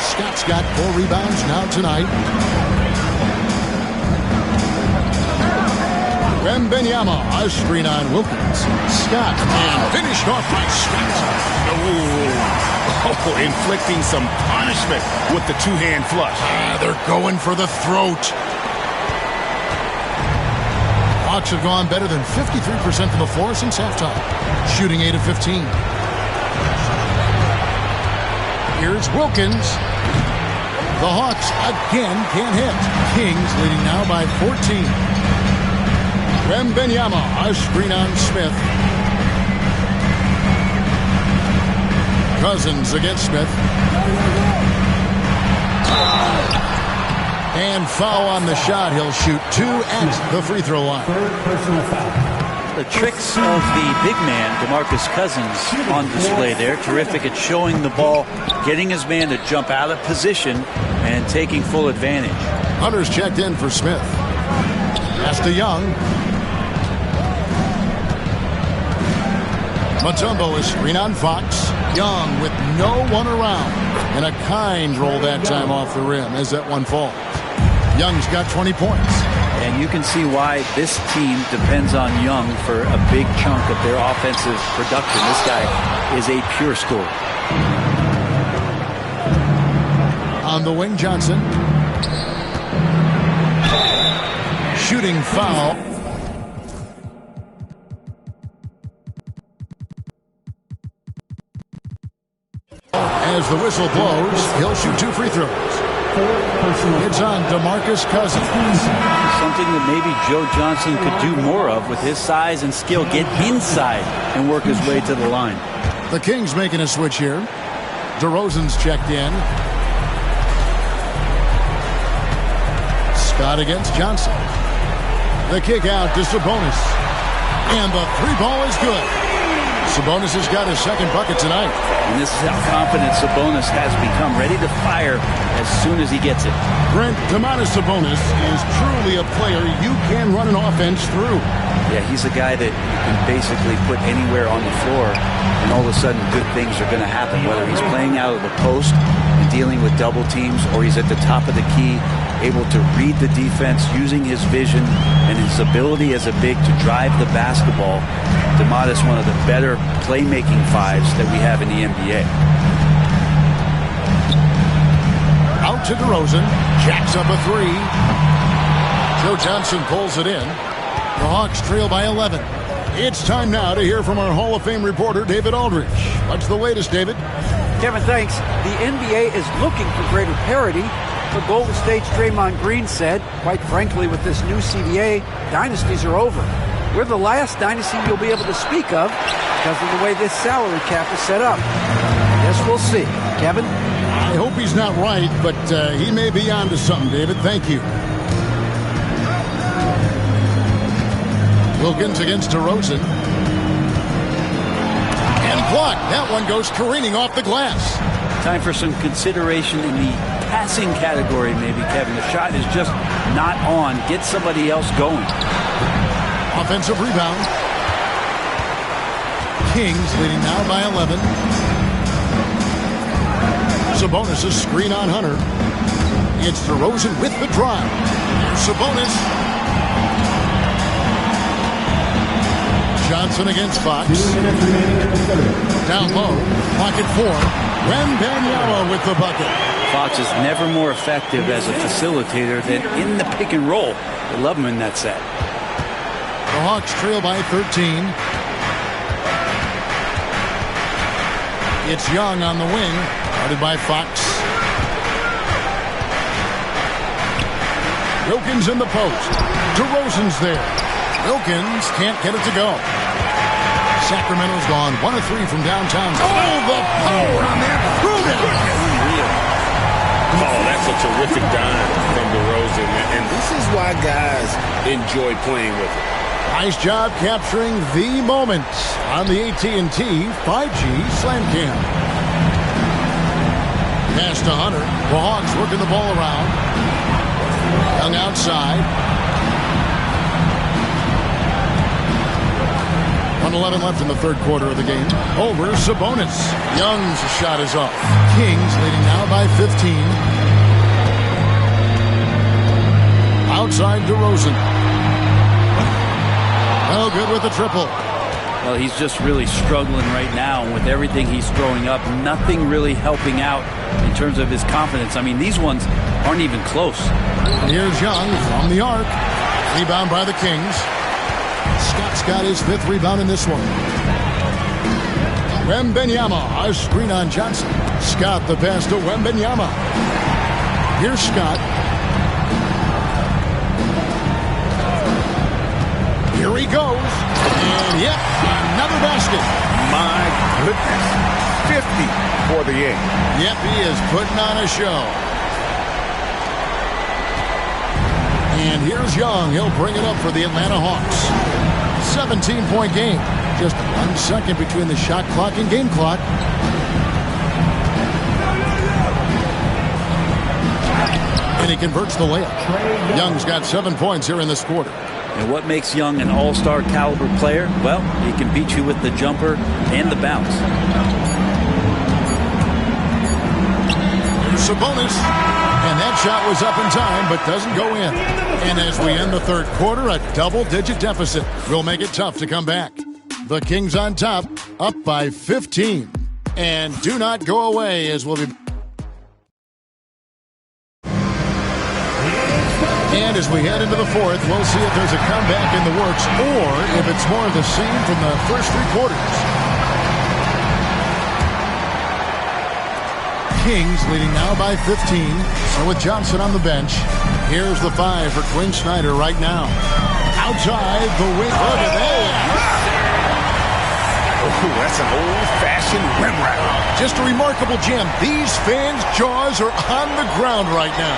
Scott's got 4 rebounds now tonight. Wembanyama, a screen on Wilkins. Scott, and finished off by Scott. Oh, inflicting some punishment with the two-hand flush. They're going for the throat. Hawks have gone better than 53% from the floor since halftime, shooting 8 of 15. Here's Wilkins. The Hawks again can't hit. Kings leading now by 14. Wembanyama, a screen on Smith. Cousins against Smith. And foul on the shot. He'll shoot 2 at the free throw line. The tricks of the big man, DeMarcus Cousins, on display there. Terrific at showing the ball, getting his man to jump out of position, and taking full advantage. Hunter's checked in for Smith. Pass to Young. Mutombo is screen on Fox. Young with no one around. And a kind roll that time off the rim as that one falls. Young's got 20 points. And And you can see why this team depends on Young for a big chunk of their offensive production. This guy is a pure scorer. On the wing, Johnson. Shooting foul. As the whistle blows, he'll shoot 2 free throws. It's on DeMarcus Cousins. Something that maybe Joe Johnson could do more of with his size and skill. Get inside and work his way to the line. The Kings making a switch here. DeRozan's checked in. Scott against Johnson. The kick out to Sabonis. And the 3-ball is good. Sabonis has got his second bucket tonight. And this is how confident Sabonis has become, ready to fire as soon as he gets it. Brent, Domantas Sabonis is truly a player you can run an offense through. Yeah, he's a guy that you can basically put anywhere on the floor, and all of a sudden good things are going to happen, whether he's playing out of the post and dealing with double teams, or he's at the top of the key, able to read the defense using his vision and his ability as a big to drive the basketball. Domantas, one of the better playmaking fives that we have in the NBA. Out to DeRozan. Jacks up a 3. Joe Johnson pulls it in. The Hawks trail by 11. It's time now to hear from our Hall of Fame reporter, David Aldridge. What's the latest, David? Kevin, thanks. The NBA is looking for greater parity. But Golden State's Draymond Green said, quite frankly, with this new CBA, dynasties are over. We're the last dynasty you'll be able to speak of because of the way this salary cap is set up. I guess we'll see. Kevin? I hope he's not right, but he may be onto something, David. Thank you. Wilkins against DeRozan. And blocked. That one goes careening off the glass. Time for some consideration in the passing category, maybe, Kevin. The shot is just not on. Get somebody else going. Offensive rebound. Kings leading now by 11. Sabonis' screen on Hunter. It's DeRozan with the drive. Sabonis. Johnson against Fox. Down low. Pocket 4. Wembanyama with the bucket. Fox is never more effective as a facilitator than in the pick and roll. They love him in that set. The Hawks trail by 13. It's Young on the wing, guarded by Fox. Wilkins in the post. DeRozan's there. Wilkins can't get it to go. Sacramento's gone 1 of 3 from downtown. Oh, the power on that. Prove it. Oh, that's a terrific dime from DeRozan, and this is why guys enjoy playing with him. Nice job capturing the moment on the AT&T 5G Slam Cam. Pass to Hunter. The Hawks working the ball around. Young outside. 1:11 left in the third quarter of the game. Over Sabonis. Young's shot is off. Kings leading now by 15. Outside DeRozan. Oh, good with the triple. Well, he's just really struggling right now. And with everything he's throwing up, nothing really helping out in terms of his confidence. I mean, these ones aren't even close. Here's Young from the arc. Rebound by the Kings. Scott's got his 5th rebound in this one. Wembanyama, a screen on Johnson. Scott the pass to Wembanyama. Here's Scott. Here he goes. And yep, another basket. My goodness. 50 for the 8. Yep, he is putting on a show. And here's Young. He'll bring it up for the Atlanta Hawks. 17-point game. Just 1 second between the shot clock and game clock. And he converts the layup. Young's got 7 points here in this quarter. And what makes Young an all-star caliber player? Well, he can beat you with the jumper and the bounce. Sabonis. And that shot was up in time, but doesn't go in. And as we end the third quarter, a double-digit deficit will make it tough to come back. The Kings on top, up by 15. And do not go away as we'll be... And as we head into the fourth, we'll see if there's a comeback in the works or if it's more of the same from the first three quarters. Kings leading now by 15. So with Johnson on the bench, here's the 5 for Quinn Snyder right now. Outside the wing. Look at that. Oh, that's an old-fashioned rim wrap. Just a remarkable jam. These fans' jaws are on the ground right now.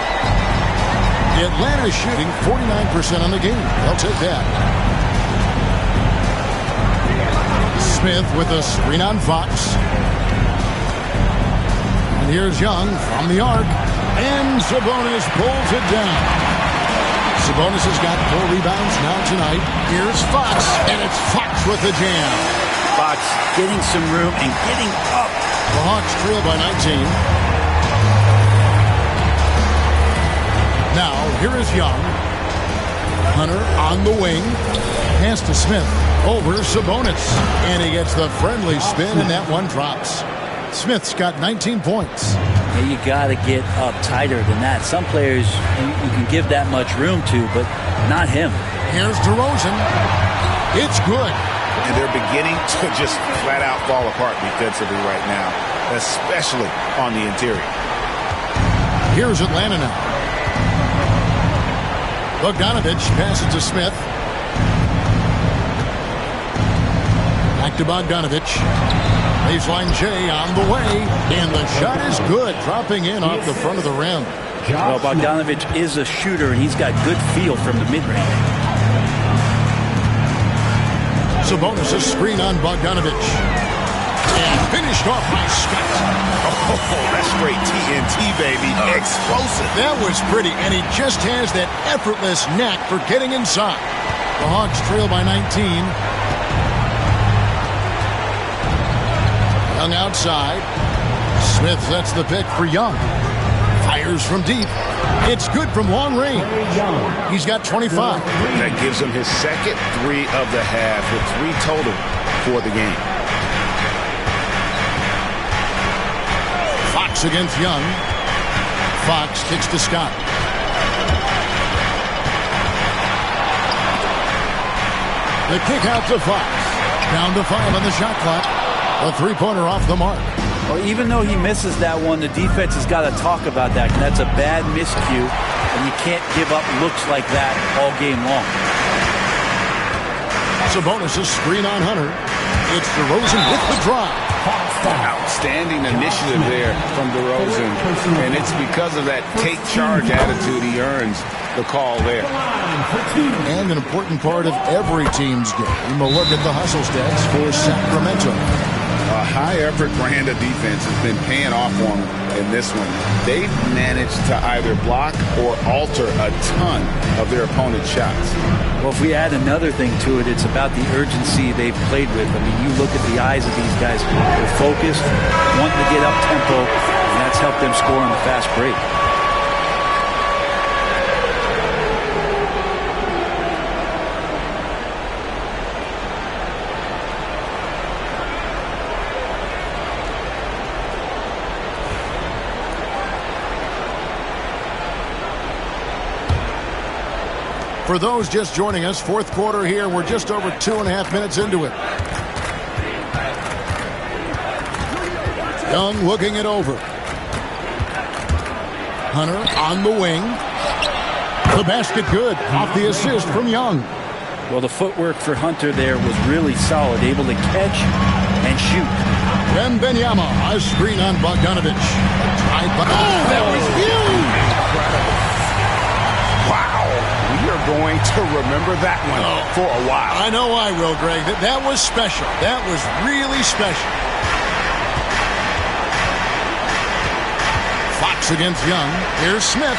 Atlanta is shooting 49% on the game. They'll take that. Smith with a screen on Fox. And here's Young from the arc. And Sabonis pulls it down. Sabonis has got 4 rebounds now tonight. Here's Fox. And it's Fox with the jam. Fox getting some room and getting up. The Hawks trail by 19. Now, here is Young. Hunter on the wing. Pass to Smith. Over Sabonis. And he gets the friendly spin, and that one drops. Smith's got 19 points. Yeah, you got to get up tighter than that. Some players you can give that much room to, but not him. Here's DeRozan. It's good. And they're beginning to just flat out fall apart defensively right now, especially on the interior. Here's Atlanta now. Bogdanovich passes to Smith. Back to Bogdanovich. Baseline J on the way. And the shot is good, dropping in off the front of the rim. Well, Bogdanovich is a shooter, and he's got good feel from the mid-range. Sabonis a screen on Bogdanovich. And finished off by Scott. Oh, that's straight TNT, baby. Explosive. That was pretty, and he just has that effortless knack for getting inside. The Hawks trail by 19. Young outside. Smith sets the pick for Young. Fires from deep. It's good from long range. He's got 25. That gives him his second 3 of the half with 3 total for the game. Fox against Young. Fox kicks to Scott. The kick out to Fox. Down to 5 on the shot clock. A 3-pointer off the mark. Well, even though he misses that one, the defense has got to talk about that. That's a bad miscue, and you can't give up looks like that all game long. Sabonis' screen on Hunter. It's DeRozan with the drive. Outstanding initiative there from DeRozan, and it's because of that take charge attitude he earns the call there. And an important part of every team's game. A look at the hustle stats for Sacramento. A high-effort brand of defense has been paying off on them in this one. They've managed to either block or alter a ton of their opponent's shots. Well, if we add another thing to it, it's about the urgency they've played with. I mean, you look at the eyes of these guys. They're focused, wanting to get up tempo, and that's helped them score on the fast break. For those just joining us, fourth quarter here. We're just over 2.5 minutes into it. Young looking it over. Hunter on the wing. The basket good. Off the assist from Young. Well, the footwork for Hunter there was really solid. Able to catch and shoot. Wembanyama, a screen on Bogdanovich. That was huge! Wow. We are going to remember that one for a while. I know I will, Greg. That was special. That was really special. Fox against Young. Here's Smith.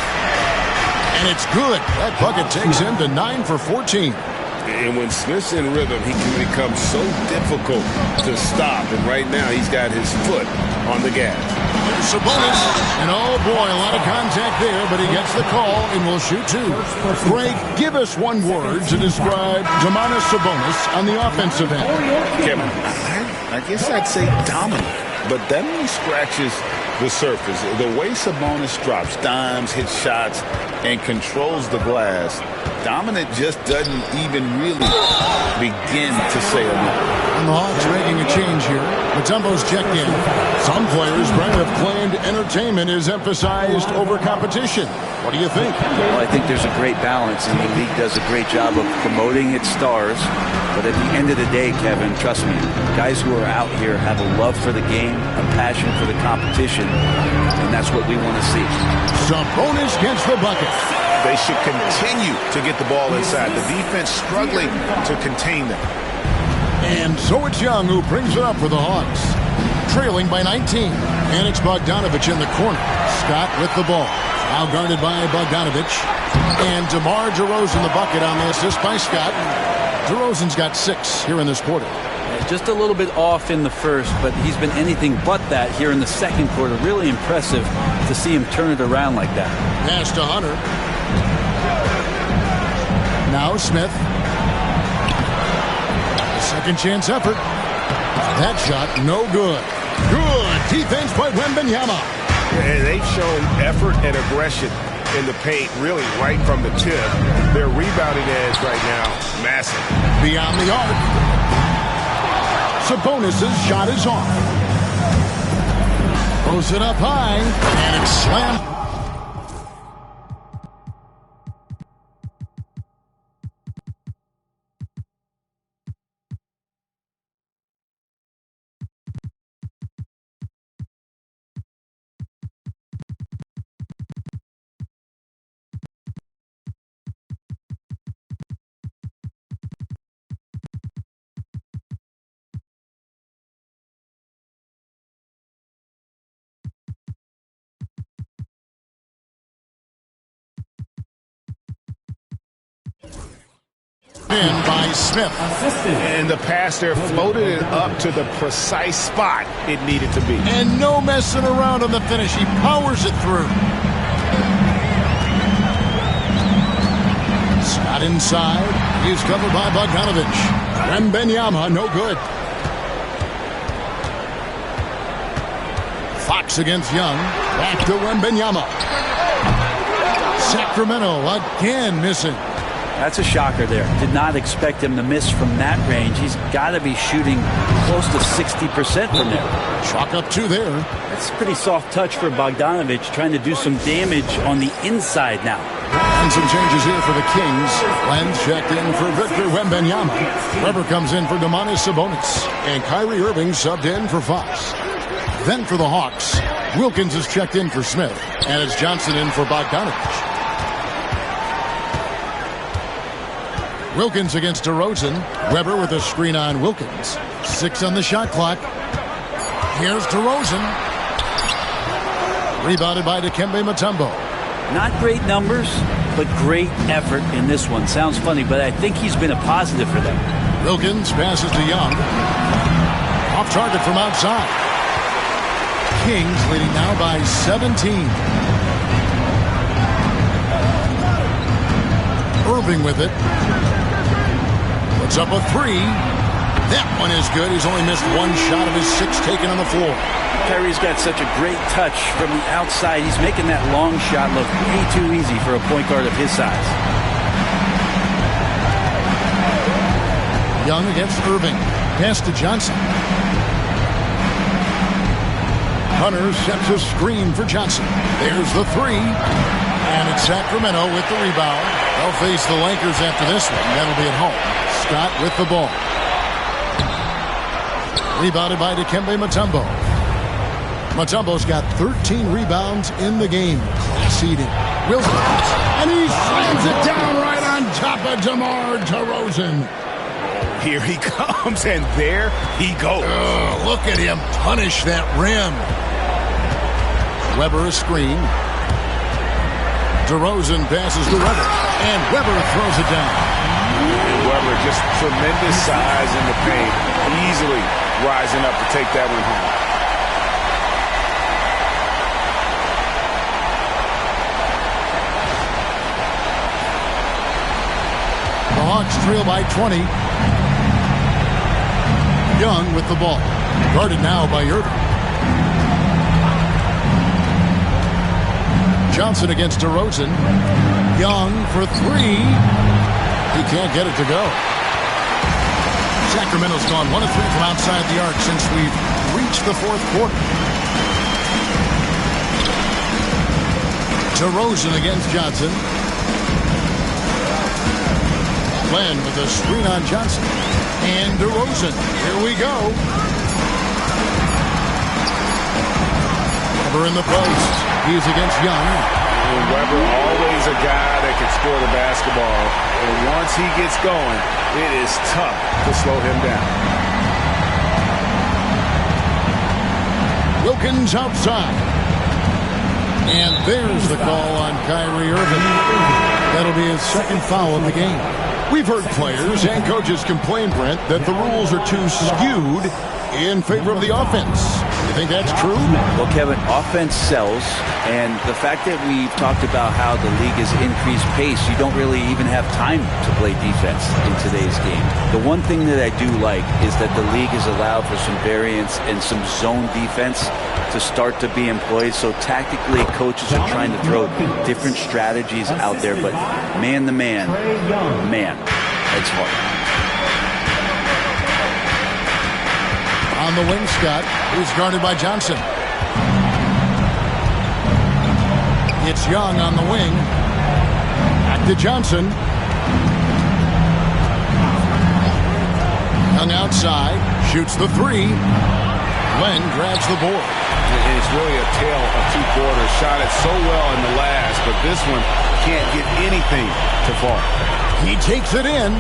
And it's good. That bucket takes him to 9 for 14. And when Smith's in rhythm, he can become so difficult to stop. And right now, he's got his foot on the gas. Sabonis, and oh boy, a lot of contact there, but he gets the call and will shoot two. Greg, give us one word to describe Domantas Sabonis on the offensive end. Kevin, I guess I'd say dominant, but that only scratches the surface. The way Sabonis drops dimes, hits shots, and controls the glass, dominant just doesn't even really begin to say enough. And the Hawks making a change here. Mutombo's checked in. Some players, Brent, have claimed entertainment is emphasized over competition. What do you think? Well, I think there's a great balance, and the league does a great job of promoting its stars. But at the end of the day, Kevin, trust me, guys who are out here have a love for the game, a passion for the competition, and that's what we want to see. Sabonis gets the bucket. They should continue to get the ball inside. The defense struggling to contain them. And so it's Young who brings it up for the Hawks. Trailing by 19. And it's Bogdanovich in the corner. Scott with the ball. Now guarded by Bogdanovich. And DeMar DeRozan the bucket on the assist by Scott. DeRozan's got 6 here in this quarter. Just a little bit off in the first, but he's been anything but that here in the second quarter. Really impressive to see him turn it around like that. Pass to Hunter. Now Smith. Second chance effort. That shot, no good. Good defense by Wembanyama. And they've shown effort and aggression in the paint, really right from the tip. Their rebounding edge right now, massive. Beyond the arc. Sabonis' shot is off. Throws it up high, and it's slammed. In by Smith. And the pass there floated it up to the precise spot it needed to be. And no messing around on the finish. He powers it through. Scott inside. He's covered by Bogdanovich. Wembanyama, no good. Fox against Young. Back to Wembanyama. Sacramento again missing. That's a shocker there. Did not expect him to miss from that range. He's got to be shooting close to 60% from there. Chalk up 2 there. That's a pretty soft touch for Bogdanovich, trying to do some damage on the inside now. And some changes here for the Kings. Len checked in for Victor Wembanyama. Weber comes in for Domantas Sabonis. And Kyrie Irving subbed in for Fox. Then for the Hawks, Wilkins is checked in for Smith. And it's Johnson in for Bogdanovich. Wilkins against DeRozan. Weber with a screen on Wilkins. 6 on the shot clock. Here's DeRozan. Rebounded by Dikembe Mutombo. Not great numbers, but great effort in this one. Sounds funny, but I think he's been a positive for them. Wilkins passes to Young. Off target from outside. Kings leading now by 17. Irving with it. Puts up a 3. That one is good. He's only missed 1 shot of his 6 taken on the floor. Kyrie's got such a great touch from the outside. He's making that long shot look way too easy for a point guard of his size. Young against Irving. Pass to Johnson. Hunter sets a screen for Johnson. There's the 3. And it's Sacramento with the rebound. They'll face the Lakers after this one. That'll be at home. Scott with the ball. Rebounded by Dikembe Mutombo. Mutombo's got 13 rebounds in the game. Class eating. Wilson. And he slams it down right on top of DeMar DeRozan. Here he comes, and there he goes. Oh, look at him punish that rim. Weber a screen. DeRozan passes to Weber. And Weber throws it down. Weber, just tremendous size in the paint, easily rising up to take that one home. The Hawks trail by 20. Young with the ball. Guarded now by Irving. Johnson against DeRozan. Young for three. He can't get it to go. Sacramento's gone 1 of 3 from outside the arc since we've reached the fourth quarter. DeRozan against Johnson. Glenn with a screen on Johnson. And DeRozan. Here we go. Weber in the post. He's against Young. And Weber, always a guy that can score the basketball. And once he gets going, it is tough to slow him down. Wilkins outside. And there's the call on Kyrie Irving. That'll be his second foul of the game. We've heard players and coaches complain, Brent, that the rules are too skewed in favor of the offense. You think that's true? Well, Kevin, offense sells, and the fact that we've talked about how the league has increased pace, you don't really even have time to play defense in today's game. The one thing that I do like is that the league has allowed for some variance and some zone defense to start to be employed. So tactically, coaches are trying to throw different strategies out there, but man-to-man, it's hard. On the wing, Scott, who's guarded by Johnson. It's Young on the wing. Back to Johnson. Young outside, shoots the three. Glenn grabs the board. And it's really a tale of two quarters. Shot it so well in the last, but this one can't get anything to fall. He takes it in.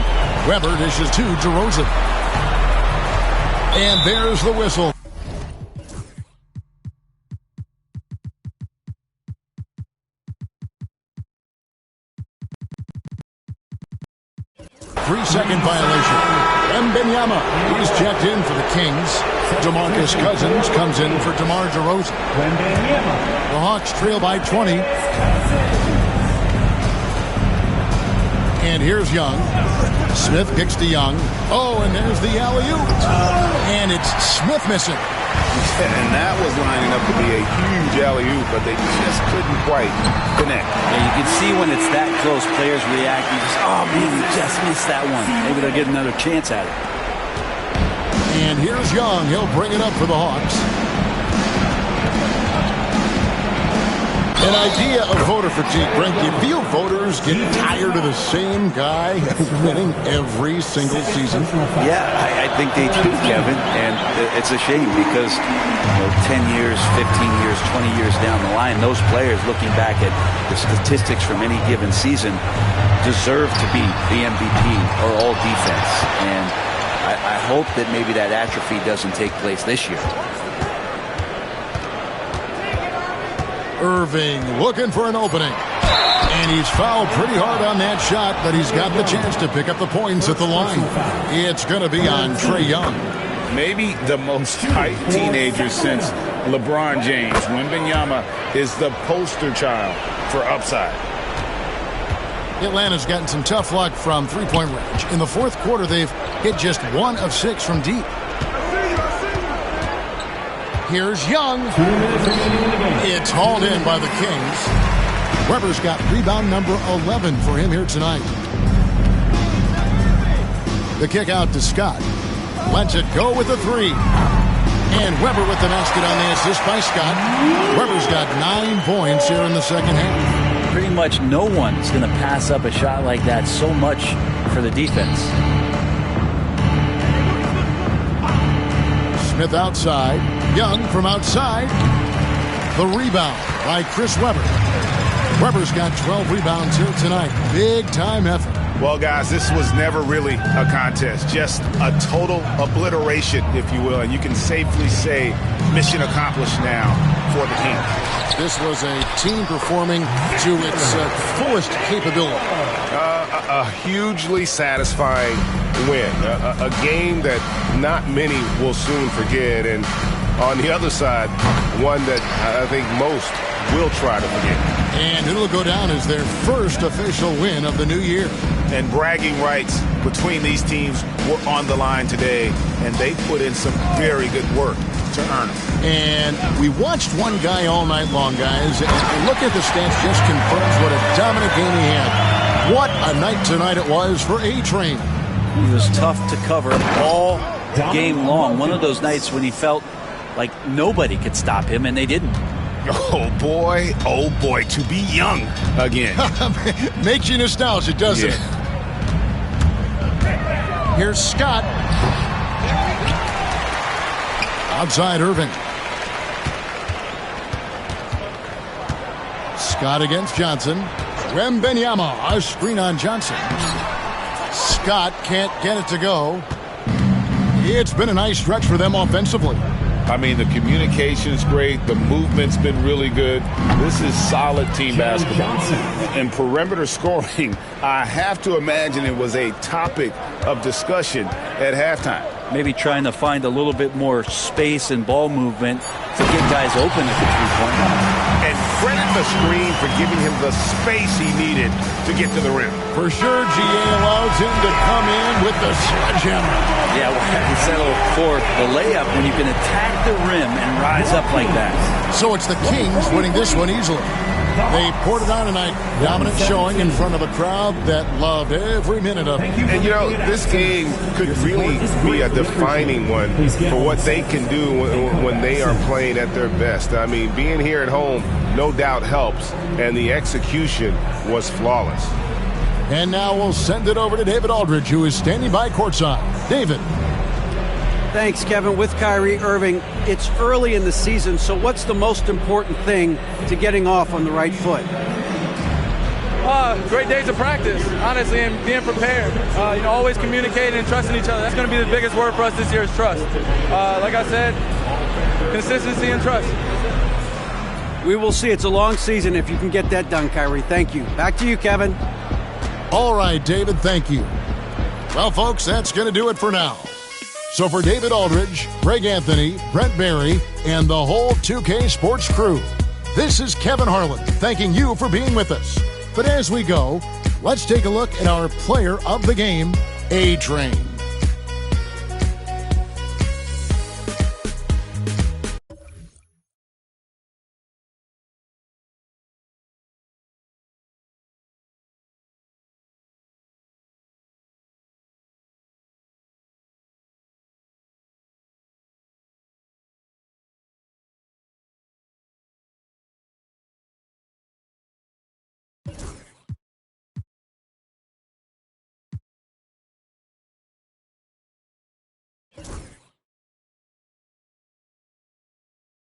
Weber dishes to DeRozan. And there's the whistle. Three-second violation. Wembanyama, he's checked in for the Kings. DeMarcus Cousins comes in for DeMar DeRozan. The Hawks trail by 20. And here's Young. Smith kicks to Young. Oh, and there's the alley-oop. And it's Smith missing. And that was lining up to be a huge alley-oop, but they just couldn't quite connect. Yeah, you can see when it's that close, players react and just, oh, man, we just missed that one. Maybe they'll get another chance at it. And here's Young. He'll bring it up for the Hawks. An idea of voter fatigue, Brent. You feel voters get tired of the same guy winning every single season? Yeah, I think they do, Kevin. And it's a shame because 10 years, 15 years, 20 years down the line, those players looking back at the statistics from any given season deserve to be the MVP or all defense. And I hope that maybe that atrophy doesn't take place this year. Irving looking for an opening. And he's fouled pretty hard on that shot, but he's got the chance to pick up the points at the line. It's going to be on Trae Young. Maybe the most hyped teenager since LeBron James. Wembanyama is the poster child for upside. Atlanta's gotten some tough luck from three-point range. In the fourth quarter, they've hit just 1 of 6 from deep. Here's Young. It's hauled in by the Kings. Weber's got rebound number 11 for him here tonight. The kick out to Scott. Lets it go with the three. And Weber with the basket on the assist by Scott. Weber's got 9 points here in the second half. Pretty much no one's going to pass up a shot like that so much for the defense. Smith outside. Young from outside. The rebound by Chris Webber. Weber's got 12 rebounds here tonight. Big time effort. Well, guys, this was never really a contest, just a total obliteration, if you will. And you can safely say mission accomplished now for the Kings. This was a team performing to its fullest capability. A hugely satisfying win. A game that not many will soon forget. And on the other side, one that I think most will try to forget. And it'll go down as their first official win of the new year. And bragging rights between these teams were on the line today, and they put in some very good work to earn them. And we watched one guy all night long, guys, and look at the stats, just confirms what a dominant game he had. What a night tonight it was for A-Train. He was tough to cover all game long. One of those nights when he felt like nobody could stop him, and they didn't. Oh boy, to be young again. Makes you nostalgic, doesn't it? Here's Scott. Outside Irving. Scott against Johnson. Wembenyama, a screen on Johnson. Scott can't get it to go. It's been a nice stretch for them offensively. I mean, the communication's great. The movement's been really good. This is solid team basketball. And perimeter scoring, I have to imagine it was a topic of discussion at halftime. Maybe trying to find a little bit more space and ball movement to get guys open at the three-point line. And credit the screen for giving him the space he needed to get to the rim. For sure, GA allows him to come in with the sledgehammer. Yeah, well, he settled for the layup when you can attack the rim and rise up like that. So it's the Kings winning this one easily. They poured it on tonight. Dominant showing in front of a crowd that loved every minute of it. And, you know, this game could really be a defining one for what they can do when they are playing at their best. I mean, being here at home no doubt helps, and the execution was flawless. And now we'll send it over to David Aldridge, who is standing by courtside. David. Thanks, Kevin. With Kyrie Irving, it's early in the season, so what's the most important thing to getting off on the right foot? Great days of practice, honestly, and being prepared. Always communicating and trusting each other. That's going to be the biggest word for us this year is trust. Like I said, consistency and trust. We will see. It's a long season if you can get that done, Kyrie. Thank you. Back to you, Kevin. All right, David, thank you. Well, folks, that's going to do it for now. So for David Aldridge, Greg Anthony, Brent Barry, and the whole 2K Sports crew, this is Kevin Harlan thanking you for being with us. But as we go, let's take a look at our player of the game, A-Train.